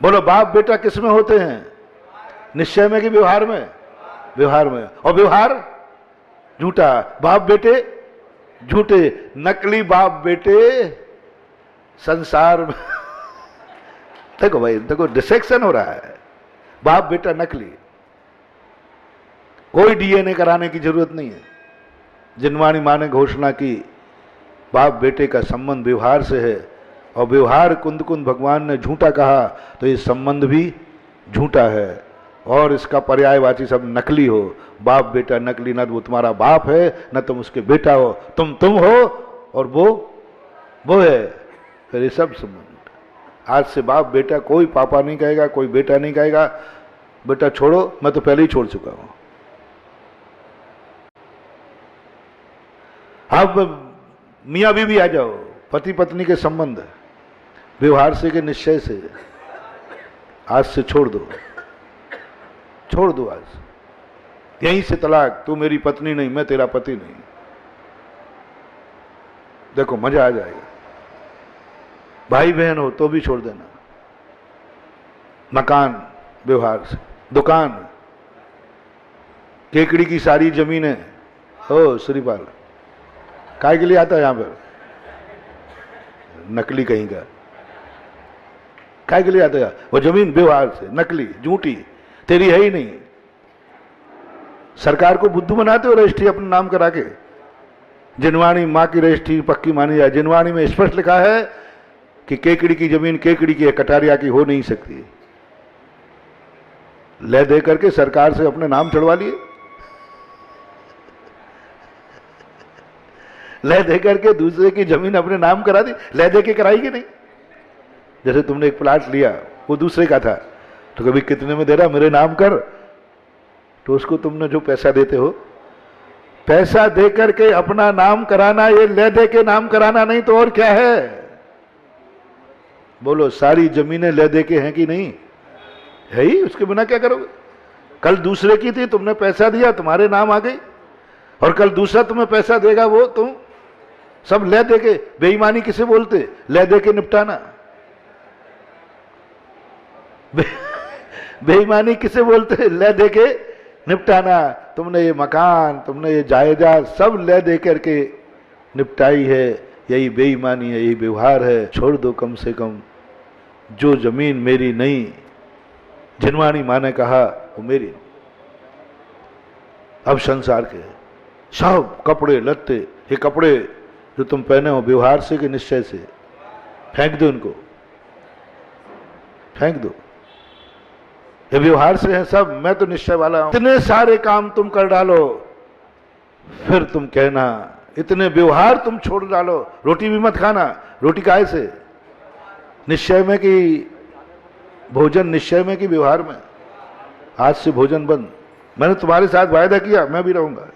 बोलो, बाप बेटा किस में होते हैं? निश्चय में कि व्यवहार में? व्यवहार में। और व्यवहार झूठा, बाप बेटे झूठे, नकली बाप बेटे संसार में। देखो भाई, देखो डिसेक्शन हो रहा है। बाप बेटा नकली। कोई डीएनए कराने की जरूरत नहीं है। जिनवाणी मां ने घोषणा की, बाप बेटे का संबंध व्यवहार से है, और व्यवहार कुंद कुंद भगवान ने झूठा कहा, तो ये संबंध भी झूठा है। और इसका पर्यायवाची सब नकली हो। बाप बेटा नकली, न वो तुम्हारा बाप है न तुम उसके बेटा हो। तुम हो और वो है, फिर ये सब संबंध। आज से बाप बेटा कोई पापा नहीं कहेगा, कोई बेटा नहीं कहेगा। बेटा छोड़ो, मैं तो पहले ही छोड़ चुका हूं। अब मियां बीवी आ जाओ, पति पत्नी के संबंध व्यवहार से के निश्चय से आज से छोड़ दो, छोड़ दो। आज यहीं से तलाक। तू मेरी पत्नी नहीं, मैं तेरा पति नहीं। देखो मजा आ जाएगा। भाई बहन हो तो भी छोड़ देना। मकान व्यवहार से। दुकान, केकड़ी की सारी जमीनें हो श्रीपाल, काय के लिए आता है यहां पर? नकली कहीं का। काय के लिए आता है? वो जमीन व्यवहार से, नकली, झूठी, तेरी है ही नहीं। सरकार को बुद्धू बनाते हो रजिस्ट्री अपने नाम करा के। जिनवाणी मां की रजिस्ट्री पक्की मानी जाए। जिनवाणी में स्पष्ट लिखा है कि केकड़ी की जमीन केकड़ी की है, कटारिया की हो नहीं सकती। ले दे करके सरकार से अपने नाम चढ़वा लिए। ले दे करके दूसरे की जमीन अपने नाम करा दी। ले दे के कराई कि नहीं? जैसे तुमने एक प्लाट लिया, वो दूसरे का था, तो कभी कितने में दे रहा, मेरे नाम कर, तो उसको तुमने जो पैसा देते हो, पैसा दे करके अपना नाम कराना, ये ले दे के नाम कराना नहीं तो और क्या है? बोलो, सारी जमीनें ले दे के हैं कि नहीं? है ही। उसके बिना क्या करोगे? कल दूसरे की थी, तुमने पैसा दिया, तुम्हारे नाम आ गई, और कल दूसरा तुम्हें पैसा देगा, वो तुम सब ले दे के। बेईमानी किसे बोलते? ले दे के निपटाना। बेईमानी किसे बोलते? ले दे के निपटाना। तुमने ये मकान, तुमने ये जायदाद सब ले दे करके निपटाई है। यही बेईमानी है, यही व्यवहार है। छोड़ दो कम से कम। जो जमीन मेरी नहीं, जिनवाणी मां ने कहा, वो मेरी। अब संसार के सब कपड़े लत्ते, ये कपड़े जो तुम पहने हो व्यवहार से कि निश्चय से, फेंक दो इनको, फेंक दो। ये व्यवहार से है सब, मैं तो निश्चय वाला हूं। इतने सारे काम तुम कर डालो, फिर तुम कहना, इतने व्यवहार तुम छोड़ डालो। रोटी भी मत खाना। रोटी काहे से? निश्चय में कि भोजन निश्चय में कि व्यवहार में? आज से भोजन बंद। मैंने तुम्हारे साथ वायदा किया, मैं भी रहूंगा,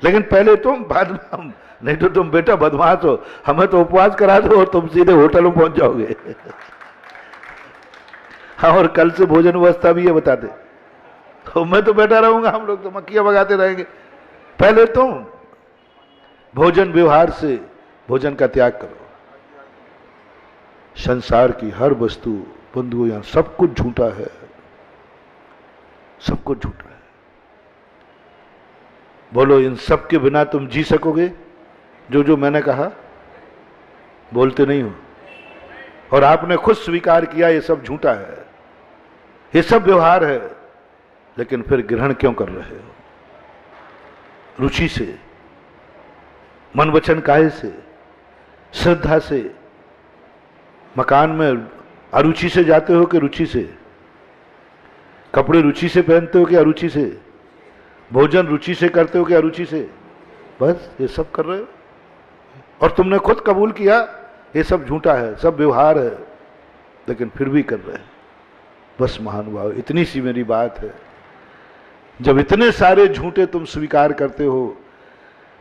लेकिन पहले तुम, बाद में हम। नहीं तो तुम बेटा बदमाश हो, हमें तो उपवास करा दो और तुम सीधे होटल में पहुंच जाओगे। हाँ, और कल से भोजन व्यवस्था भी है बताते। तो मैं तो बैठा रहूंगा, हम लोग तो मक्खियां भगाते रहेंगे। पहले तुम भोजन व्यवहार से भोजन का त्याग करो। संसार की हर वस्तु बंधुओं, यहां सब कुछ झूठा है, सब कुछ झूठा है। बोलो, इन सब के बिना तुम जी सकोगे? जो जो मैंने कहा, बोलते नहीं हो। और आपने खुद स्वीकार किया ये सब झूठा है, ये सब व्यवहार है, लेकिन फिर ग्रहण क्यों कर रहे हो? रुचि से, मन वचन काहे से, श्रद्धा से। मकान में अरुचि से जाते हो कि रुचि से? कपड़े रुचि से पहनते हो कि अरुचि से? भोजन रुचि से करते हो कि अरुचि से? बस ये सब कर रहे हो, और तुमने खुद कबूल किया ये सब झूठा है, सब व्यवहार है, लेकिन फिर भी कर रहे हैं। बस महानुभाव, इतनी सी मेरी बात है। जब इतने सारे झूठे तुम स्वीकार करते हो,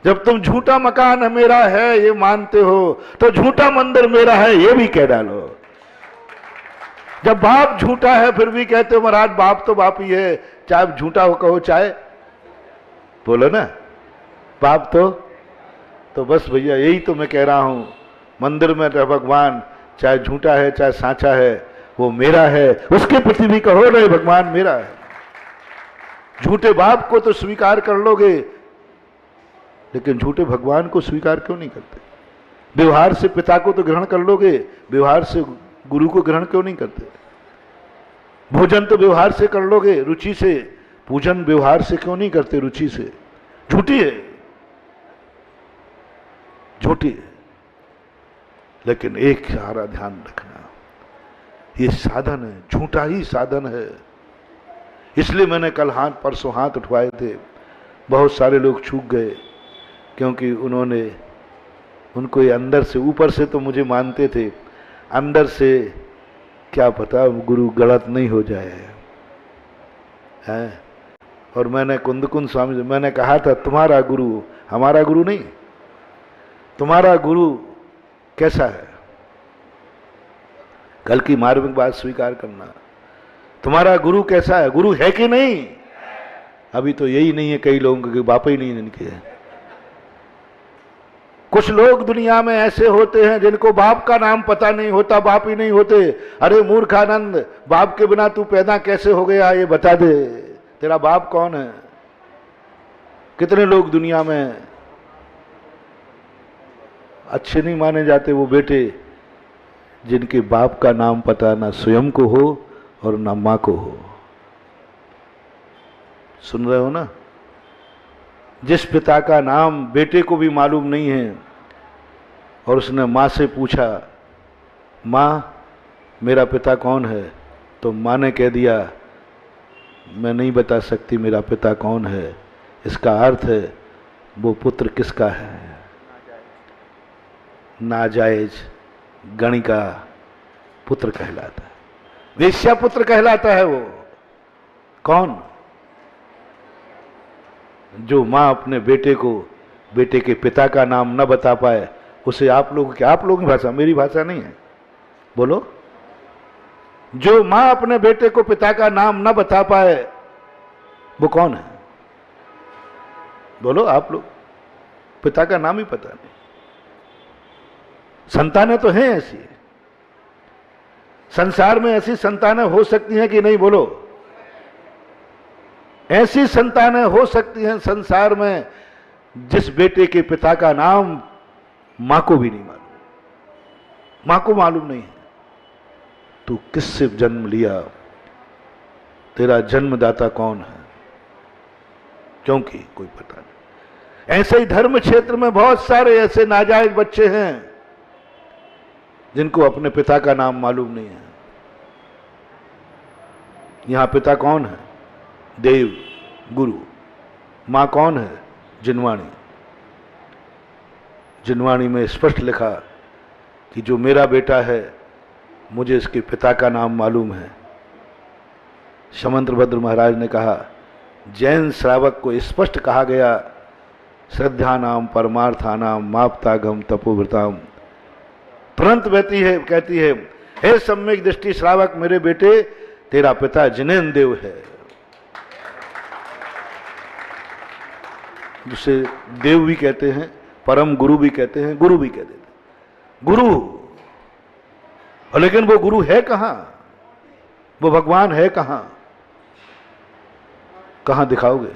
जब तुम झूठा मकान मेरा है ये मानते हो, तो झूठा मंदिर मेरा है ये भी कह डालो। जब बाप झूठा है फिर भी कहते हो महाराज बाप तो बाप ही है, चाहे झूठा हो कहो चाहे बोलो ना, बाप तो बस भैया यही तो मैं कह रहा हूं। मंदिर में तो भगवान चाहे झूठा है चाहे साचा है, वो मेरा है, उसके प्रति भी कहो नहीं भगवान मेरा है। झूठे बाप को तो स्वीकार कर लोगे, लेकिन झूठे भगवान को स्वीकार क्यों नहीं करते? व्यवहार से पिता को तो ग्रहण कर लोगे, व्यवहार से गुरु को ग्रहण क्यों नहीं करते? भोजन तो व्यवहार से कर लोगे, रुचि से। पूजन व्यवहार से क्यों नहीं करते, रुचि से? झूठी है, झूठी है। लेकिन एक सारा ध्यान रखना, ये साधन है, झूठा ही साधन है। इसलिए मैंने कल परसों हाथ उठवाए थे, बहुत सारे लोग चूक गए, क्योंकि उनको ये अंदर से, ऊपर से तो मुझे मानते थे, अंदर से क्या पता गुरु गलत नहीं हो जाए है। और मैंने कुंदकुंद स्वामी से मैंने कहा था, तुम्हारा गुरु हमारा गुरु नहीं, तुम्हारा गुरु कैसा है? कल की मार्मिक बात स्वीकार करना, तुम्हारा गुरु कैसा है? गुरु है कि नहीं? अभी तो यही नहीं है कई लोगों के, बाप ही नहीं इनके। कुछ लोग दुनिया में ऐसे होते हैं जिनको बाप का नाम पता नहीं होता, बाप ही नहीं होते। अरे मूर्खानंद, बाप के बिना तू पैदा कैसे हो गया ये बता दे, तेरा बाप कौन है? कितने लोग दुनिया में अच्छे नहीं माने जाते, वो बेटे जिनके बाप का नाम पता ना स्वयं को हो और ना मां को हो। सुन रहे हो ना? जिस पिता का नाम बेटे को भी मालूम नहीं है, और उसने मां से पूछा, मां मेरा पिता कौन है? तो मां ने कह दिया, मैं नहीं बता सकती मेरा पिता कौन है। इसका अर्थ है वो पुत्र किसका है? नाजायज गणी का पुत्र कहलाता है, वेश्या पुत्र कहलाता है। वो कौन? जो मां अपने बेटे को, बेटे के पिता का नाम न बता पाए, उसे आप लोगों की भाषा, मेरी भाषा नहीं है, बोलो, जो मां अपने बेटे को पिता का नाम न बता पाए वो कौन है? बोलो आप लोग, पिता का नाम ही पता नहीं। संतानें तो हैं ऐसी, संसार में ऐसी संतानें हो सकती हैं कि नहीं? बोलो, ऐसी संतानें हो सकती हैं संसार में जिस बेटे के पिता का नाम मां को भी नहीं मालूम, मां को मालूम नहीं है। तू किससे जन्म लिया? तेरा जन्मदाता कौन है? क्योंकि कोई पता नहीं। ऐसे ही धर्म क्षेत्र में बहुत सारे ऐसे नाजायज बच्चे हैं जिनको अपने पिता का नाम मालूम नहीं है। यहां पिता कौन है? देव गुरु। मां कौन है? जिनवाणी। जिनवाणी में स्पष्ट लिखा कि जो मेरा बेटा है मुझे इसके पिता का नाम मालूम है। शमंत्रभद्र महाराज ने कहा, जैन श्रावक को स्पष्ट कहा गया, श्रद्धा नाम परमार्था नाम मापतागम तपोभृताम। तुरंत कहती है, हे सम्यक दृष्टि श्रावक, मेरे बेटे तेरा पिता जिनेन्द्र देव है। जिसे देव भी कहते हैं, परम गुरु भी कहते हैं, गुरु भी कहते हैं, गुरु। और लेकिन वो गुरु है कहां, वो भगवान है कहां, कहां दिखाओगे?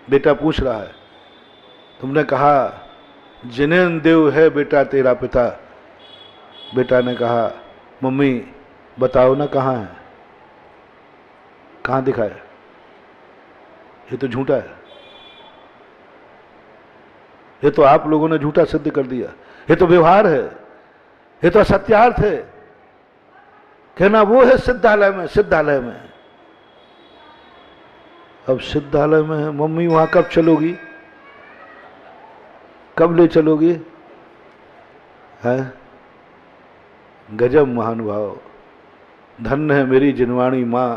बेटा पूछ रहा है, तुमने कहा जिनेन देव है बेटा तेरा पिता। बेटा ने कहा मम्मी बताओ ना कहां है, कहां दिखाया? ये तो झूठा है, ये तो आप लोगों ने झूठा सिद्ध कर दिया, ये तो व्यवहार है, ये तो असत्यार्थ है। कहना वो है सिद्धालय में, सिद्धालय में। अब सिद्धालय में है, मम्मी वहां कब चलोगी, कब ले चलोगी? है गजब महानुभाव, धन्य है मेरी जिनवाणी मां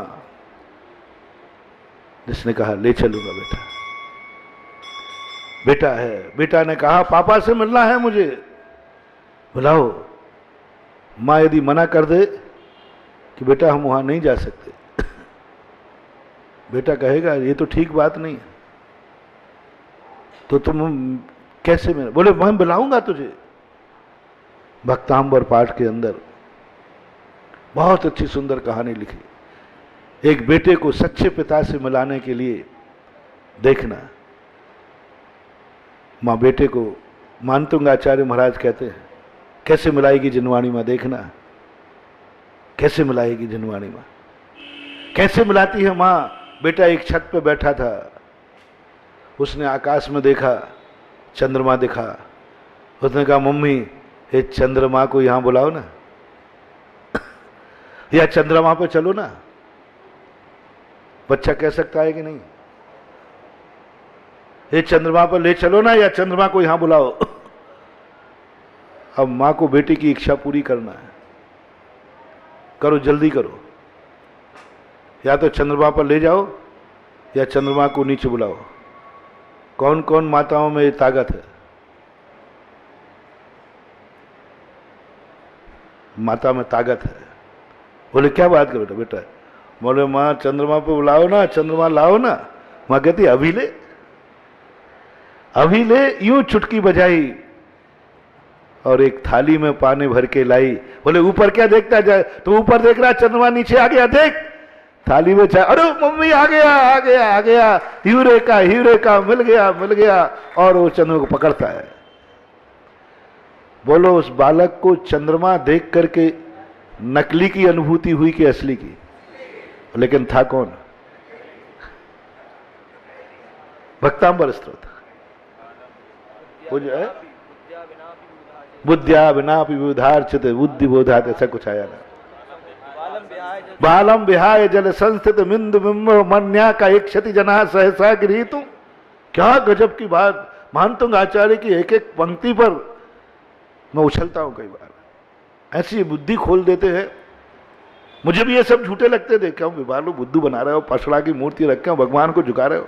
जिसने कहा ले चलूंगा बेटा। बेटा है, बेटा ने कहा पापा से मिलना है मुझे, बुलाओ। मां यदि मना कर दे कि बेटा हम वहां नहीं जा सकते, बेटा कहेगा ये तो ठीक बात नहीं है, तो तुम कैसे मिले? बोले मैं बुलाऊंगा तुझे। भक्तांबर पाठ के अंदर बहुत अच्छी सुंदर कहानी लिखी, एक बेटे को सच्चे पिता से मिलाने के लिए देखना। मां बेटे को, मानतुंग आचार्य महाराज कहते हैं कैसे मिलाएगी जिनवाणी मां, देखना कैसे मिलाएगी जिनवाणी मां, कैसे मिलाती है मां। बेटा एक छत पे बैठा था, उसने आकाश में देखा, चंद्रमा दिखा, उसने कहा मम्मी ये चंद्रमा को यहां बुलाओ ना, या चंद्रमा पे चलो ना। बच्चा कह सकता है कि नहीं, ये चंद्रमा पर ले चलो ना, या चंद्रमा को यहां बुलाओ। अब मां को बेटे की इच्छा पूरी करना है, करो जल्दी करो, या तो चंद्रमा पर ले जाओ या चंद्रमा को नीचे बुलाओ। कौन कौन माताओं में ये ताकत है? माता में ताकत है। बोले क्या बात कर बेटा? बोले मां चंद्रमा पे बुलाओ ना, चंद्रमा लाओ ना। मां कहती अभी ले, अभी ले। यूं चुटकी बजाई और एक थाली में पानी भर के लाई। बोले ऊपर क्या देखता जाए? तो ऊपर देख रहा चंद्रमा, नीचे आ गया, देख थाली में चाय। अरे मम्मी आ गया आ गया आ गया, यूरेका यूरेका, मिल गया मिल गया। और वो चंद्रमा को पकड़ता है। बोलो उस बालक को चंद्रमा देख करके नकली की अनुभूति हुई कि असली की? लेकिन था कौन? भक्तांबर स्तोत्र। बुद्ध्या बिना विबुधार्चित बुद्धि बोधात, ऐसा कुछ आया ना। बालम विहाय जल संस्थित बिंदु बिंब मन्या का एक क्षति जना सहसा गृहीतु। क्या गजब की बात! मानतुंग आचार्य की एक एक पंक्ति पर मैं उछलता हूं कई बार। ऐसी बुद्धि खोल देते हैं। मुझे भी ये सब झूठे लगते थे। क्यों विभालू बुद्धू बना रहे हो, पसड़ा की मूर्ति रखे हो, भगवान को झुका रहे हो।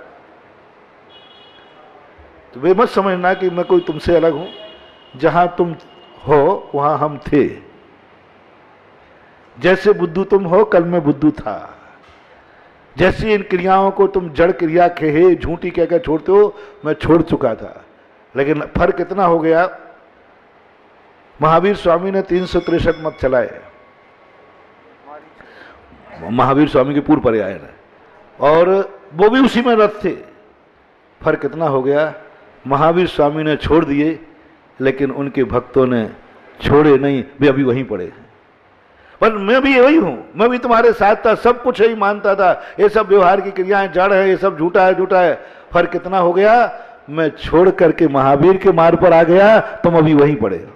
तो वे मत समझना कि मैं कोई तुमसे अलग हूं। जहां तुम हो वहां हम थे। जैसे बुद्धू तुम हो, कल मैं बुद्धू था। जैसी इन क्रियाओं को तुम जड़ क्रिया कहे झूठी कहकर छोड़ते हो, मैं छोड़ चुका था। लेकिन फर्क इतना हो गया, महावीर स्वामी ने 363 मत चलाए, महावीर स्वामी के पूर्व पर्याय ने, और वो भी उसी में रत थे। फर्क इतना हो गया, महावीर स्वामी ने छोड़ दिए, लेकिन उनके भक्तों ने छोड़े नहीं, वे अभी वहीं पड़े हैं। पर मैं भी वही हूं, मैं भी तुम्हारे साथ था, सब कुछ यही मानता था, ये सब व्यवहार की क्रियाएं जड़ है, ये सब झूठा है झूठा है। फर्क इतना हो गया, मैं छोड़ करके महावीर के मार्ग पर आ गया, तुम अभी वहीं पड़े।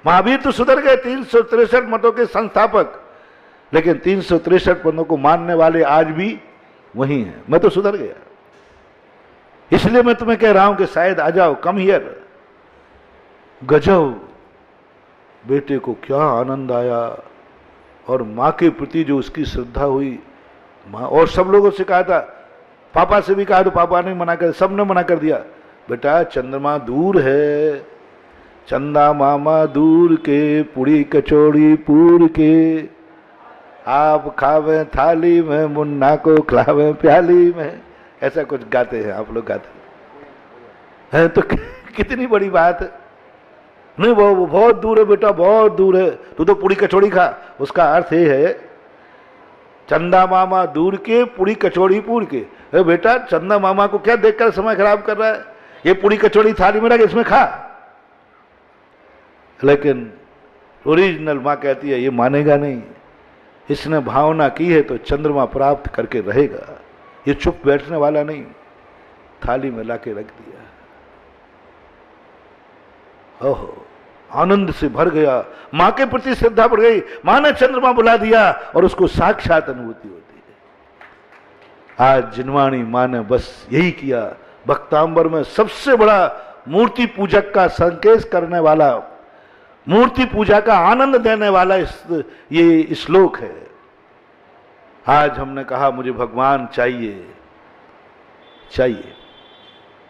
महावीर तो सुधर गए, 363 मतों के संस्थापक, लेकिन 363 मतों को मानने वाले आज भी वही हैं। मैं तो सुधर गया, इसलिए मैं तुम्हें कह रहा हूं कि शायद आ जाओ, कम हियर। गजब! बेटे को क्या आनंद आया, और मां के प्रति जो उसकी श्रद्धा हुई। मां और सब लोगों से कहा था, पापा से भी कहा तो पापा ने मना कर, सबने मना कर दिया। बेटा चंद्रमा दूर है, चंदा मामा दूर के, पूरी कचौड़ी पूर के, आप खावे थाली में, मुन्ना को खिलावे प्याली में। ऐसा कुछ गाते हैं आप लोग, गाते हैं तो कितनी बड़ी बात है। नहीं वो बहुत दूर है बेटा, बहुत दूर है, तू तो पूरी कचौड़ी खा। उसका अर्थ ये है चंदा मामा दूर के पूरी कचौड़ी पूर के। बेटा चंदा मामा को क्या देखकर समय खराब कर रहा है, ये पूरी कचौड़ी थाली में रख इसमें खा। लेकिन ओरिजिनल माँ कहती है ये मानेगा नहीं, इसने भावना की है तो चंद्रमा प्राप्त करके रहेगा, ये चुप बैठने वाला नहीं। थाली में लाके रख दिया, ओहो आनंद से भर गया, मां के प्रति श्रद्धा बढ़ गई, मां ने चंद्रमा बुला दिया और उसको साक्षात अनुभूति होती है। आज जिनवाणी मां ने बस यही किया। भक्तांबर में सबसे बड़ा मूर्ति पूजक का संकेत करने वाला, मूर्ति पूजा का आनंद देने वाला ये श्लोक है। आज हमने कहा मुझे भगवान चाहिए, चाहिए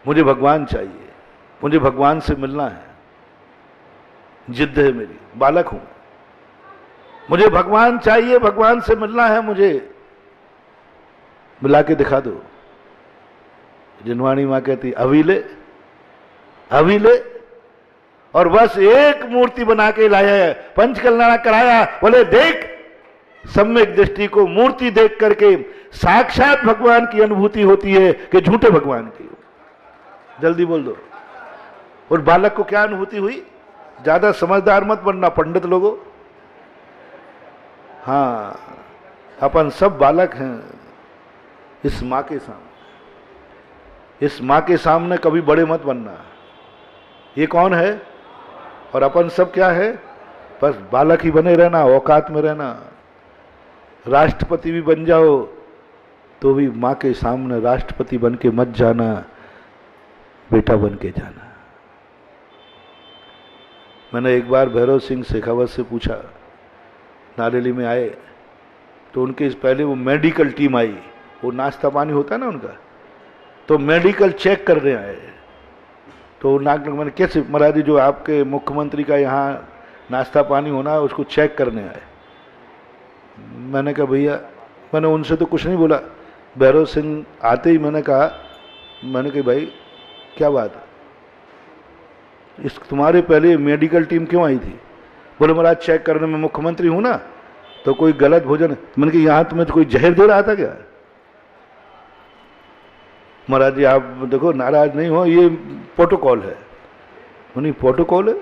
मुझे भगवान चाहिए, मुझे भगवान से मिलना है, जिद्द है मेरी, बालक हूं, मुझे भगवान चाहिए, भगवान से मिलना है, मुझे मिला के दिखा दो। जिनवाणी मां कहती अभी ले, अभी ले, और बस एक मूर्ति बना के लाया है, पंचकल्याण कराया। बोले देख, सम्यक दृष्टि को मूर्ति देख करके साक्षात भगवान की अनुभूति होती है कि झूठे भगवान की। जल्दी बोल दो। और बालक को क्या अनुभूति हुई? ज्यादा समझदार मत बनना पंडित लोगों, हाँ अपन सब बालक हैं इस मां के सामने। इस मां के सामने कभी बड़े मत बनना। ये कौन है और अपन सब क्या है? बस बालक ही बने रहना, औकात में रहना। राष्ट्रपति भी बन जाओ तो भी मां के सामने राष्ट्रपति बन के मत जाना, बेटा बन के जाना। मैंने एक बार भैरव सिंह शेखावत से पूछा, नारेली में आए तो उनके पहले वो मेडिकल टीम आई, वो नाश्ता पानी होता है ना उनका, तो मेडिकल चेक करने आए। तो मैंने कैसे महाराज जी, जो आपके मुख्यमंत्री का यहाँ नाश्ता पानी होना है उसको चेक करने आए। मैंने कहा भैया, मैंने उनसे तो कुछ नहीं बोला। भैरव सिंह आते ही मैंने कहा भाई क्या बात है, इस तुम्हारे पहले मेडिकल टीम क्यों आई थी? बोले महाराज चेक करने में मुख्यमंत्री हूं ना, तो कोई गलत भोजन। मैंने कहा यहाँ तुम्हें तो कोई जहर दे रहा था क्या? महाराज जी आप देखो नाराज नहीं हो, ये प्रोटोकॉल है। नहीं प्रोटोकॉल है?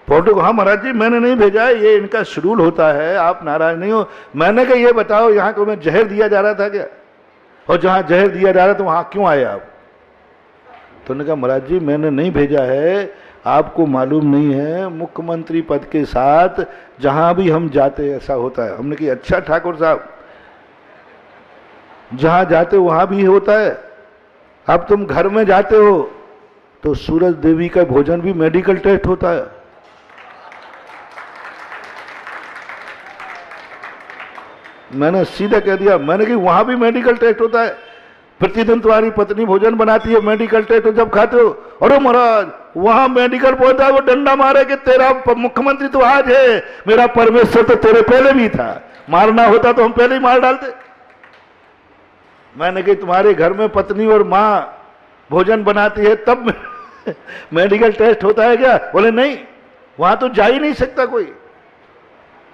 प्रोटोकॉल? हाँ महाराज जी मैंने नहीं भेजा है, ये इनका शेड्यूल होता है, आप नाराज नहीं हो। मैंने कहा ये बताओ यहाँ को मैं जहर दिया जा रहा था क्या? और जहाँ जहर दिया जा रहा था वहाँ क्यों आए आप? तो उन्होंने कहा महाराज जी मैंने नहीं भेजा है, आपको मालूम नहीं है मुख्यमंत्री पद के साथ जहां भी हम जाते ऐसा होता है। हमने कहा अच्छा ठाकुर साहब, जहां जाते वहां भी होता है। अब तुम घर में जाते हो तो सूरज देवी का भोजन भी मेडिकल टेस्ट होता है। मैंने सीधा कह दिया, मैंने कहा वहां भी मेडिकल टेस्ट होता है। प्रतिदिन तुम्हारी पत्नी भोजन बनाती है, मेडिकल टेस्ट जब खाते हो, अरे महाराज वहां मेडिकल पहुंचा, वो डंडा मारे कि तेरा मुख्यमंत्री तो आज है, मेरा परमेश्वर तो तेरे पहले भी था, मारना होता तो हम पहले ही मार डालते। मैंने कहा तुम्हारे घर में पत्नी और मां भोजन बनाती है तब मेडिकल टेस्ट होता है क्या? बोले नहीं, वहां तो जा ही नहीं सकता कोई,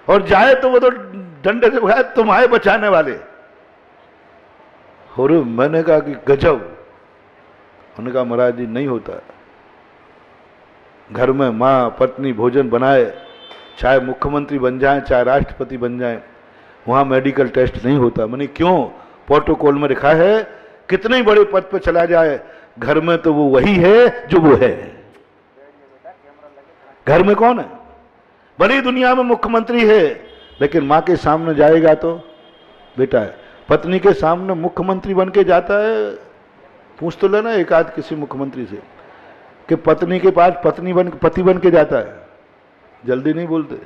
और जाए तो वो तो डंडे से बगैर तुम आए बचाने वाले। और मैंने कहा कि गजब। उन्होंने कहा महाराज जी नहीं होता, घर में माँ पत्नी भोजन बनाए, चाहे मुख्यमंत्री बन जाए चाहे राष्ट्रपति बन जाए, वहां मेडिकल टेस्ट नहीं होता। मैंने क्यों? प्रोटोकॉल में लिखा है कितने बड़े पद पर चला जाए, घर में तो वो वही है जो वो है। घर में कौन है? बड़ी दुनिया में मुख्यमंत्री है, लेकिन माँ के सामने जाएगा तो बेटा है। पत्नी के सामने मुख्यमंत्री बन के जाता है? पूछ तो लेना एक आध किसी मुख्यमंत्री से कि पत्नी के पास पति बन के जाता है। जल्दी नहीं बोलते।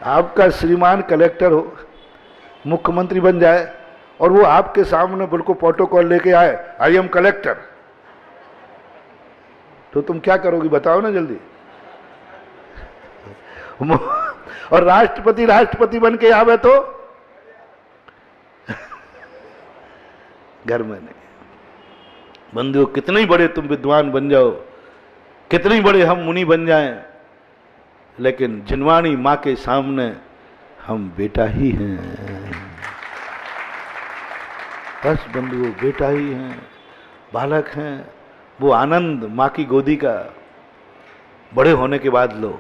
आपका श्रीमान कलेक्टर हो, मुख्यमंत्री बन जाए और वो आपके सामने बिल्कुल प्रोटोकॉल लेके आए, आई एम कलेक्टर, तो तुम क्या करोगी बताओ ना जल्दी। और राष्ट्रपति राष्ट्रपति बन के आवे तो घर में नहीं। बंधुओं, कितने ही बड़े तुम विद्वान बन जाओ, कितने ही बड़े हम मुनि बन जाएं, लेकिन जिनवाणी मां के सामने हम बेटा ही हैं। बस बंधुओं, बेटा ही हैं, बालक हैं। वो आनंद मां की गोदी का बड़े होने के बाद लो,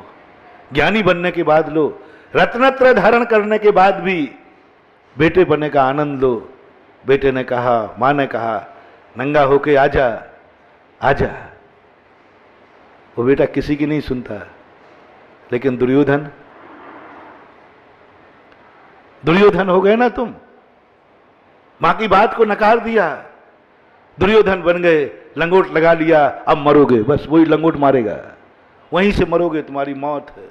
ज्ञानी बनने के बाद लो, रत्नत्र धारण करने के बाद भी बेटे बनने का आनंद लो। बेटे ने कहा, मां ने कहा, नंगा होके आजा आजा। वो बेटा किसी की नहीं सुनता। लेकिन दुर्योधन हो गए ना तुम, मां की बात को नकार दिया, दुर्योधन बन गए, लंगोट लगा लिया, अब मरोगे, बस वही लंगोट मारेगा, वहीं से मरोगे, तुम्हारी मौत है।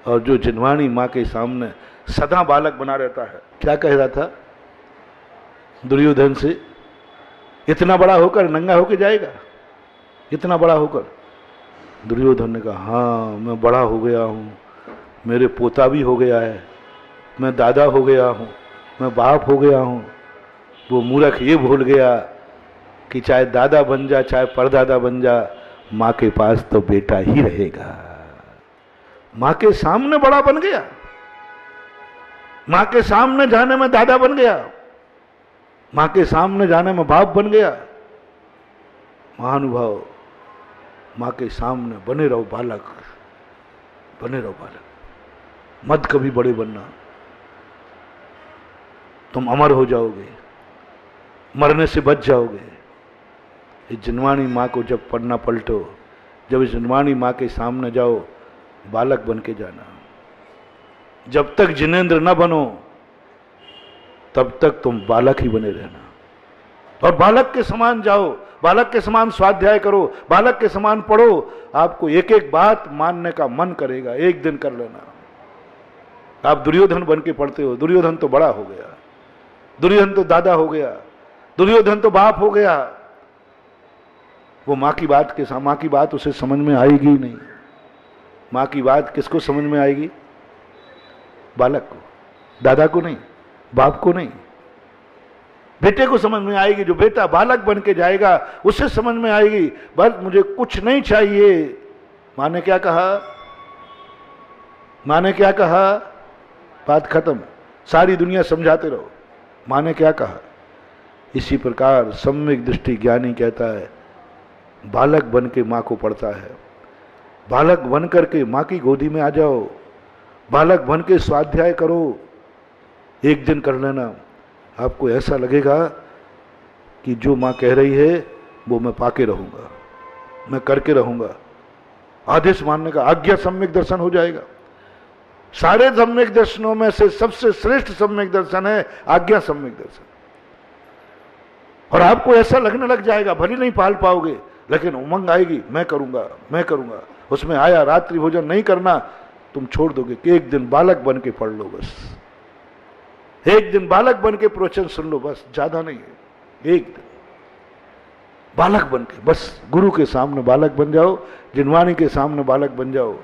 और जो जिनवाणी मां के सामने सदा बालक बना रहता है, क्या कह रहा था दुर्योधन से, इतना बड़ा होकर नंगा होके जाएगा, इतना बड़ा होकर। दुर्योधन ने कहा, हाँ मैं बड़ा हो गया हूं, मेरे पोता भी हो गया है, मैं दादा हो गया हूं, मैं बाप हो गया हूं। वो मूर्ख ये भूल गया कि चाहे दादा बन जा चाहे परदादा बन जा, मां के पास तो बेटा ही रहेगा। मां के सामने बड़ा बन गया, मां के सामने जाने में दादा बन गया, मां के सामने जाने में बाप बन गया। महानुभाव, मां के सामने बने रहो बालक, बने रहो बालक, मत कभी बड़े बनना। तुम अमर हो जाओगे, मरने से बच जाओगे। इस जिनवाणी मां को जब पढ़ना पलटो, जब इस जिनवाणी मां के सामने जाओ, बालक बन के जाना। जब तक जिनेंद्र न बनो तब तक तुम बालक ही बने रहना। और बालक के समान जाओ, बालक के समान स्वाध्याय करो, बालक के समान पढ़ो। आपको एक एक बात मानने का मन करेगा, एक दिन कर लेना। आप दुर्योधन बन के पढ़ते हो, दुर्योधन तो बड़ा हो गया, दुर्योधन तो दादा हो गया, दुर्योधन तो बाप हो गया। वो मां की बात उसे समझ में आएगी ही नहीं। मां की बात किसको समझ में आएगी? बालक को, दादा को नहीं, बाप को नहीं, बेटे को समझ में आएगी। जो बेटा बालक बन के जाएगा उसे समझ में आएगी, बस मुझे कुछ नहीं चाहिए। मां ने क्या कहा? मां ने क्या कहा? बात खत्म, सारी दुनिया समझाते रहो। मां ने क्या कहा? इसी प्रकार सम्यक दृष्टि ज्ञानी कहता है, बालक बन के मां को पढ़ता है। बालक बन करके मां की गोदी में आ जाओ, बालक बन के स्वाध्याय करो। एक दिन कर लेना, आपको ऐसा लगेगा कि जो मां कह रही है वो मैं पाके रहूंगा, मैं करके रहूंगा। आदेश मानने का आज्ञा सम्यक दर्शन हो जाएगा। सारे सम्यक दर्शनों में से सबसे श्रेष्ठ सम्यक दर्शन है आज्ञा सम्यक दर्शन। और आपको ऐसा लगने लग जाएगा, भले नहीं पाल पाओगे लेकिन उमंग आएगी, मैं करूंगा, मैं करूंगा। उसमें आया रात्रि भोजन नहीं करना, तुम छोड़ दोगे कि एक दिन बालक बन के पढ़ लो, बस एक दिन बालक बन के प्रवचन सुन लो, बस ज्यादा नहीं है। एक दिन बालक बन के, बस गुरु के सामने बालक बन जाओ, जिनवाणी के सामने बालक बन जाओ।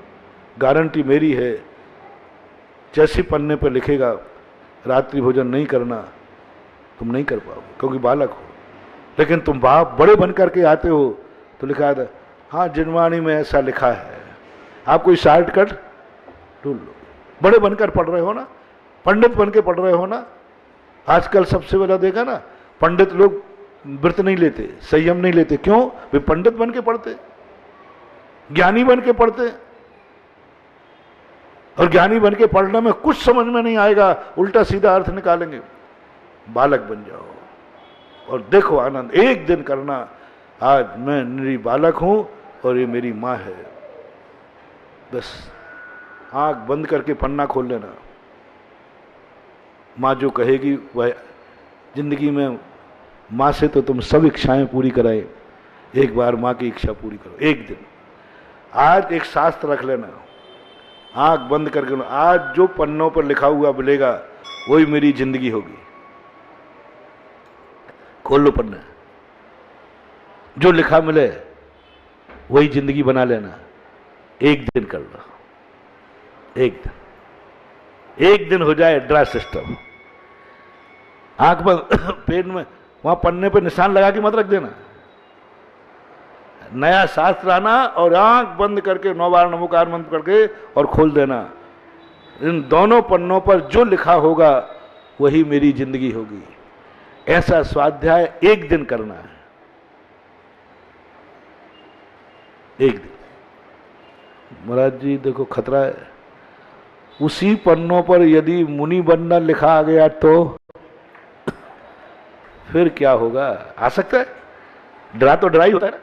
गारंटी मेरी है, जैसे पन्ने पर लिखेगा रात्रि भोजन नहीं करना, तुम नहीं कर पाओगे क्योंकि बालक हो। लेकिन तुम बाप बड़े बन करके आते हो तो लिखा था, हाँ जिनवाणी में ऐसा लिखा है। आप कोई शॉर्टकट ढूंढ लो, बड़े बनकर पढ़ रहे हो ना, पंडित बन के पढ़ रहे हो ना। आजकल सबसे बड़ा देखा ना, पंडित लोग व्रत नहीं लेते, संयम नहीं लेते। क्यों? वे पंडित बन के पढ़ते, ज्ञानी बन के पढ़ते। और ज्ञानी बन के पढ़ने में कुछ समझ में नहीं आएगा, उल्टा सीधा अर्थ निकालेंगे। बालक बन जाओ और देखो आनंद। एक दिन करना, आज मैं मेरी बालक हूं और ये मेरी मां है। बस आंख बंद करके पन्ना खोल लेना। मां जो कहेगी वह जिंदगी में, मां से तो तुम सब इच्छाएं पूरी कराए, एक बार मां की इच्छा पूरी करो। एक दिन, आज एक शास्त्र रख लेना, आंख बंद करके, आज जो पन्नों पर लिखा हुआ मिलेगा वही मेरी जिंदगी होगी। खोल लो पन्ने, जो लिखा मिले वही जिंदगी बना लेना। एक दिन कर लो, एक दिन हो जाए ड्रा सिस्टम। आंख पर पेट में वहां पन्ने पे निशान लगा के मत रख देना। नया शास्त्र आना और आंख बंद करके 9 बार नमोकार मंत्र करके और खोल देना। इन दोनों पन्नों पर जो लिखा होगा वही मेरी जिंदगी होगी। ऐसा स्वाध्याय एक दिन करना है, एक दिन। महाराज जी देखो खतरा है, उसी पन्नों पर यदि मुनि बनना लिखा आ गया तो फिर क्या होगा? आ सकता है, डरा तो डरा ही होता है ना,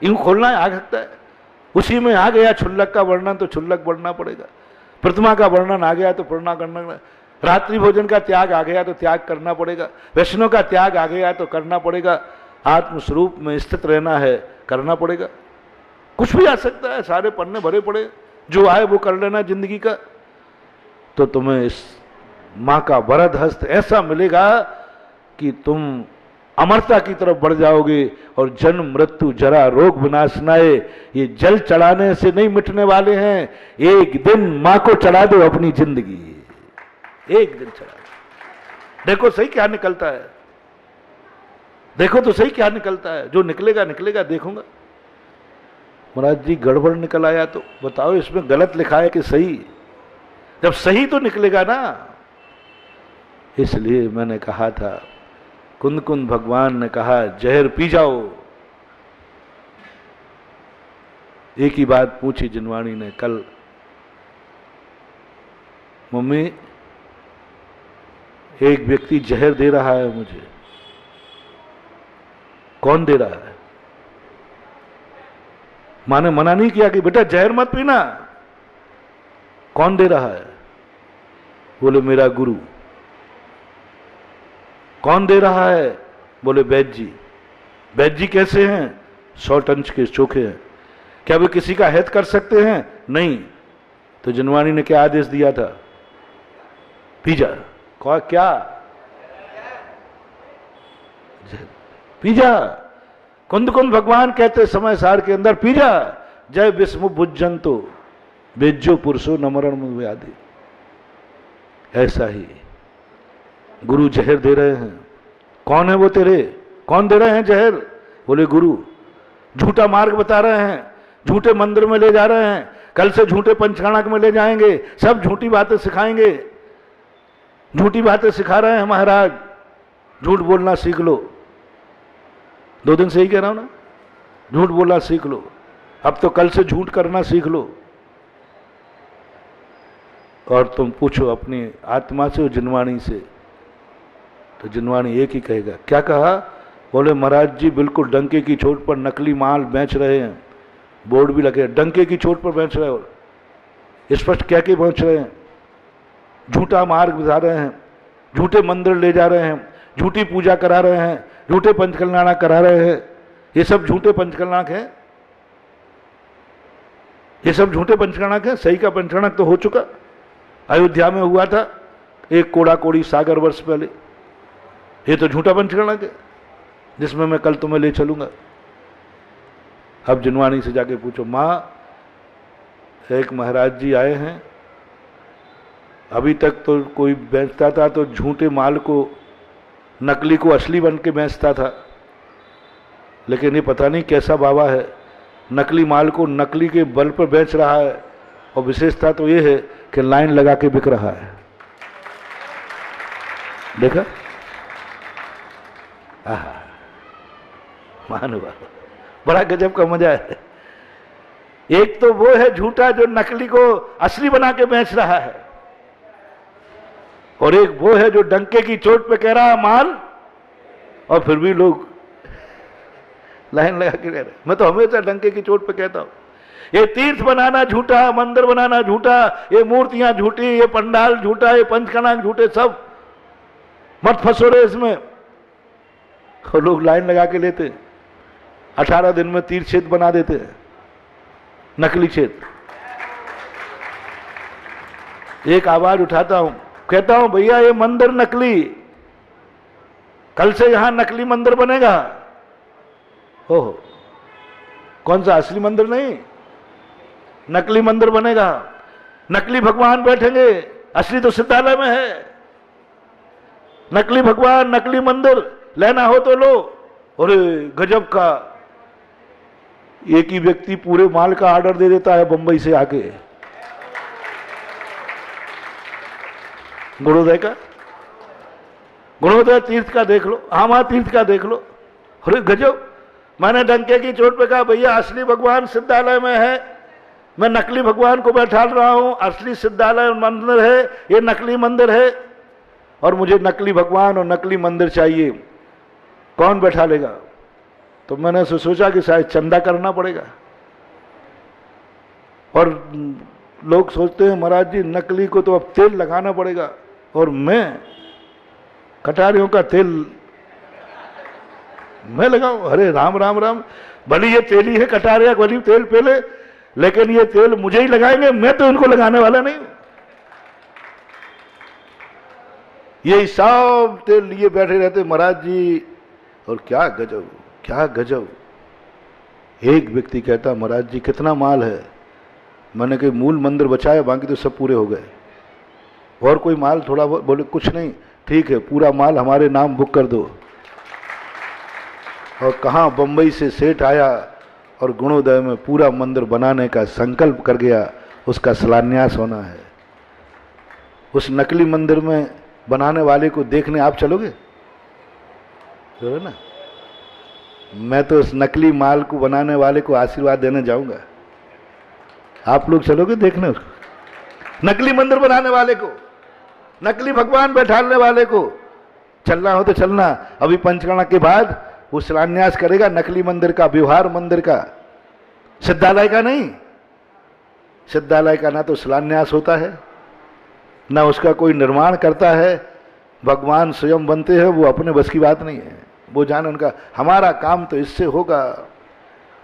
यूं खोलना है, आ सकता है। उसी में आ गया क्षुल्लक का वर्णन तो क्षुल्लक बढ़ना पड़ेगा, प्रतिमा का वर्णन आ गया तो प्रणा करना, रात्रि भोजन का त्याग आ गया तो त्याग करना पड़ेगा, वैष्णव का त्याग आ गया तो करना पड़ेगा, आत्मस्वरूप में स्थित रहना है करना पड़ेगा। कुछ भी आ सकता है, सारे पन्ने भरे पड़े, जो आए वो कर लेना जिंदगी का। तो तुम्हें इस मां का वरद हस्त ऐसा मिलेगा कि तुम अमरता की तरफ बढ़ जाओगे। और जन्म मृत्यु जरा रोग विनाशनाए ये जल चढ़ाने से नहीं मिटने वाले हैं। एक दिन मां को चढ़ा दो अपनी जिंदगी, एक दिन चढ़ा दो। देखो सही क्या निकलता है, देखो तो सही क्या निकलता है। जो निकलेगा निकलेगा, देखूंगा। महाराज जी गड़बड़ निकल आया तो बताओ इसमें गलत लिखा है कि सही? जब सही तो निकलेगा ना। इसलिए मैंने कहा था, कुंद कुंद भगवान ने कहा जहर पी जाओ। एक ही बात पूछी जिनवाणी ने कल, मम्मी एक व्यक्ति जहर दे रहा है मुझे। कौन दे रहा है? मां ने मना नहीं किया कि बेटा जहर मत पीना। कौन दे रहा है? बोले मेरा गुरु। कौन दे रहा है? बोले वैद्य जी। वैद्य जी कैसे हैं? 100 टन के चोखे हैं। क्या वे किसी का हित कर सकते हैं? नहीं। तो जिनवाणी ने क्या आदेश दिया था? पी जा। क्या? पी जा। कुंद कुंद भगवान कहते समय सार के अंदर पी जा। जय विस्मु भुजंतो बेज्जो पुरुषो नमरण मुव्यादि। ऐसा ही गुरु जहर दे रहे हैं। कौन है वो तेरे? कौन दे रहे हैं जहर? बोले गुरु। झूठा मार्ग बता रहे हैं, झूठे मंदिर में ले जा रहे हैं, कल से झूठे पंचकर्णक में ले जाएंगे, सब झूठी बातें सिखाएंगे। झूठी बातें सिखा रहे हैं महाराज। झूठ बोलना सीख लो। 2 दिन से ही कह रहा हूं ना, झूठ बोलना सीख लो। अब तो कल से झूठ करना सीख लो। और तुम पूछो अपनी आत्मा से और जिनवाणी से, तो जिनवाणी एक ही कहेगा। क्या कहा? बोले महाराज जी बिल्कुल डंके की चोट पर नकली माल बेच रहे हैं, बोर्ड भी लगे, डंके की चोट पर बेच रहे हो, स्पष्ट क्या के बेच रहे हैं। झूठा मार्ग बता रहे हैं, झूठे मंदिर ले जा रहे हैं, झूठी पूजा करा रहे हैं, झूठे पंचकल्याणक करा रहे हैं। ये सब झूठे पंचकल्याणक हैं, ये सब झूठे पंचकल्याणक हैं। सही का पंचकल्याणक तो हो चुका, अयोध्या में हुआ था एक कोड़ा कोड़ी सागर वर्ष पहले। ये तो झूठा पंचकल्याणक है जिसमें मैं कल तुम्हें ले चलूंगा। अब जिनवाणी से जाके पूछो, मां एक महाराज जी आए हैं, अभी तक तो कोई बेचता था तो झूठे माल को, नकली को असली बन के बेचता था, लेकिन ये पता नहीं कैसा बाबा है, नकली माल को नकली के बल पर बेच रहा है। और विशेषता तो ये है कि लाइन लगा के बिक रहा है। देखा? मानवा, बड़ा गजब का मजा है। एक तो वो है झूठा जो नकली को असली बना के बेच रहा है, और एक वो है जो डंके की चोट पे कह रहा है माल, और फिर भी लोग लाइन लगा के कह रहे। मैं तो हमेशा डंके की चोट पे कहता हूं, ये तीर्थ बनाना झूठा, मंदिर बनाना झूठा, ये मूर्तियां झूठी, ये पंडाल झूठा, ये पंचकर्णक झूठे, सब मत फंसो रे इसमें। और लोग लाइन लगा के लेते, 18 दिन में तीर्थ क्षेत्र बना देते हैं, नकली क्षेत्र। एक आवाज उठाता हूं, कहता हूं भैया ये मंदिर नकली, कल से यहां नकली मंदिर बनेगा। ओहो, कौन सा? असली मंदिर नहीं, नकली मंदिर बनेगा। नकली भगवान बैठेंगे, असली तो सिद्धालय में है। नकली भगवान, नकली मंदिर लेना हो तो लो। और गजब का, एक ही व्यक्ति पूरे माल का ऑर्डर दे देता है बंबई से आके, गुणोदय का, गुणोदय तीर्थ का देख लो, आमा तीर्थ का देख लो। अरे गजब, मैंने डंके की चोट पे कहा भैया असली भगवान सिद्धालय में है, मैं नकली भगवान को बैठा रहा हूं, असली सिद्धालय मंदिर है, ये नकली मंदिर है, और मुझे नकली भगवान और नकली मंदिर चाहिए, कौन बैठा लेगा? तो मैंने सोचा कि शायद चंदा करना पड़ेगा। और लोग सोचते हैं महाराज जी नकली को तो अब तेल लगाना पड़ेगा, और मैं कटारियों का तेल मैं लगाऊं? अरे राम राम राम, भली ये तेल ही है कटारिया, भली तेल पहले, लेकिन ये तेल मुझे ही लगाएंगे, मैं तो इनको लगाने वाला नहीं हूं। ये सब तेल लिए बैठे रहते महाराज जी। और क्या गजब, क्या गजब। एक व्यक्ति कहता महाराज जी कितना माल है? मैंने कहा मूल मंदिर बचाया, बाकी तो सब पूरे हो गए, और कोई माल थोड़ा बहुत? बोले कुछ नहीं, ठीक है पूरा माल हमारे नाम बुक कर दो। और कहाँ बंबई से सेठ आया और गुणोदय में पूरा मंदिर बनाने का संकल्प कर गया, उसका शिलान्यास होना है। उस नकली मंदिर में बनाने वाले को देखने आप चलोगे? चलो ना, मैं तो उस नकली माल को बनाने वाले को आशीर्वाद देने जाऊंगा। आप लोग चलोगे देखने उसको? नकली मंदिर बनाने वाले को, नकली भगवान बैठाने वाले को? चलना हो तो चलना, अभी पंचकर्मा के बाद वो शिलान्यास करेगा नकली मंदिर का, व्यवहार मंदिर का, सिद्धालय का नहीं। सिद्धालय का ना तो शिलान्यास होता है, ना उसका कोई निर्माण करता है, भगवान स्वयं बनते हैं, वो अपने बस की बात नहीं है। वो जाने उनका हमारा काम तो इससे होगा,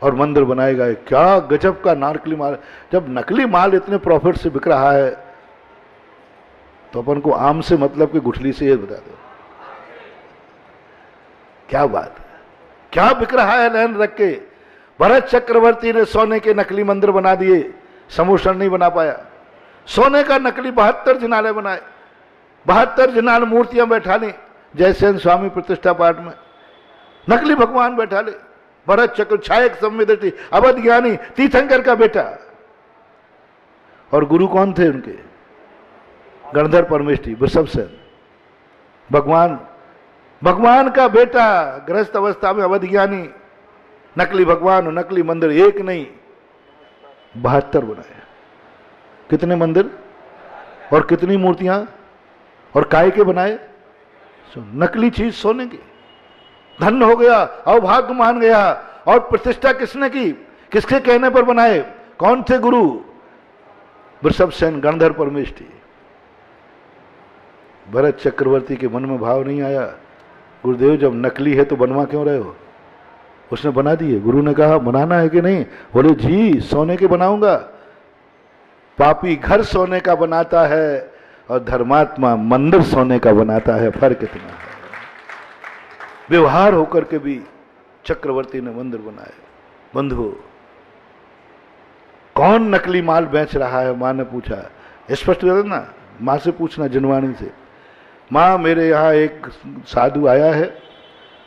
और मंदिर बनाएगा। क्या गजब का नकली माल। जब नकली माल इतने प्रॉफिट से बिक रहा है तो अपन को आम से मतलब कि गुठली से ये बता दो, क्या बात है, क्या बिक रहा है लाइन रख के। भरत चक्रवर्ती ने सोने के नकली मंदिर बना दिए, समूषण नहीं बना पाया। सोने का नकली 72 जिनालय बनाए, 72 जिनाल मूर्तियां बैठा ली जयसेन स्वामी प्रतिष्ठा पाठ में, नकली भगवान बैठा ले। भरत चक्र छायक संवेदती अवध ज्ञानी तीर्थंकर का बेटा, और गुरु कौन थे उनके? गणधर परमेष्ठी, वृषभ सेन, भगवान, भगवान का बेटा, गृहस्थ अवस्था में अवध ज्ञानी, नकली भगवान और नकली मंदिर, एक नहीं 72 बनाए। कितने मंदिर और कितनी मूर्तियां, और काय के बनाए? नकली चीज सोने की। धन्य हो गया, अवभाग्य मान गया। और प्रतिष्ठा किसने की, किसके कहने पर बनाए? कौन थे गुरु? वृषभ सेन, गणधर परमेष्ठी। भरत चक्रवर्ती के मन में भाव नहीं आया, गुरुदेव जब नकली है तो बनवा क्यों रहे हो? उसने बना दिए। गुरु ने कहा बनाना है कि नहीं? बोले जी सोने के बनाऊंगा। पापी घर सोने का बनाता है और धर्मात्मा मंदिर सोने का बनाता है, फर्क इतना है। व्यवहार होकर के भी चक्रवर्ती ने मंदिर बनाए। बंधु, कौन नकली माल बेच रहा है? मां ने पूछा। स्पष्ट कर ना, मां से पूछना, जिनवाणी से। मां मेरे यहाँ एक साधु आया है,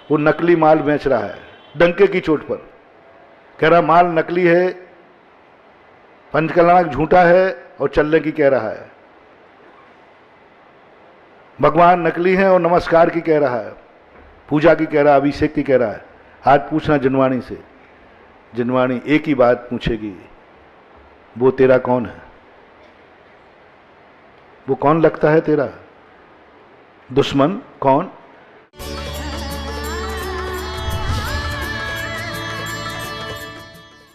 वो नकली माल बेच रहा है, डंके की चोट पर कह रहा माल नकली है, पंचकल्याणक झूठा है और चलने की कह रहा है, भगवान नकली है और नमस्कार की कह रहा है, पूजा की कह रहा है, अभिषेक की कह रहा है। आज पूछना जिनवाणी से, जिनवाणी एक ही बात पूछेगी, वो तेरा कौन है? वो कौन लगता है तेरा? दुश्मन कौन?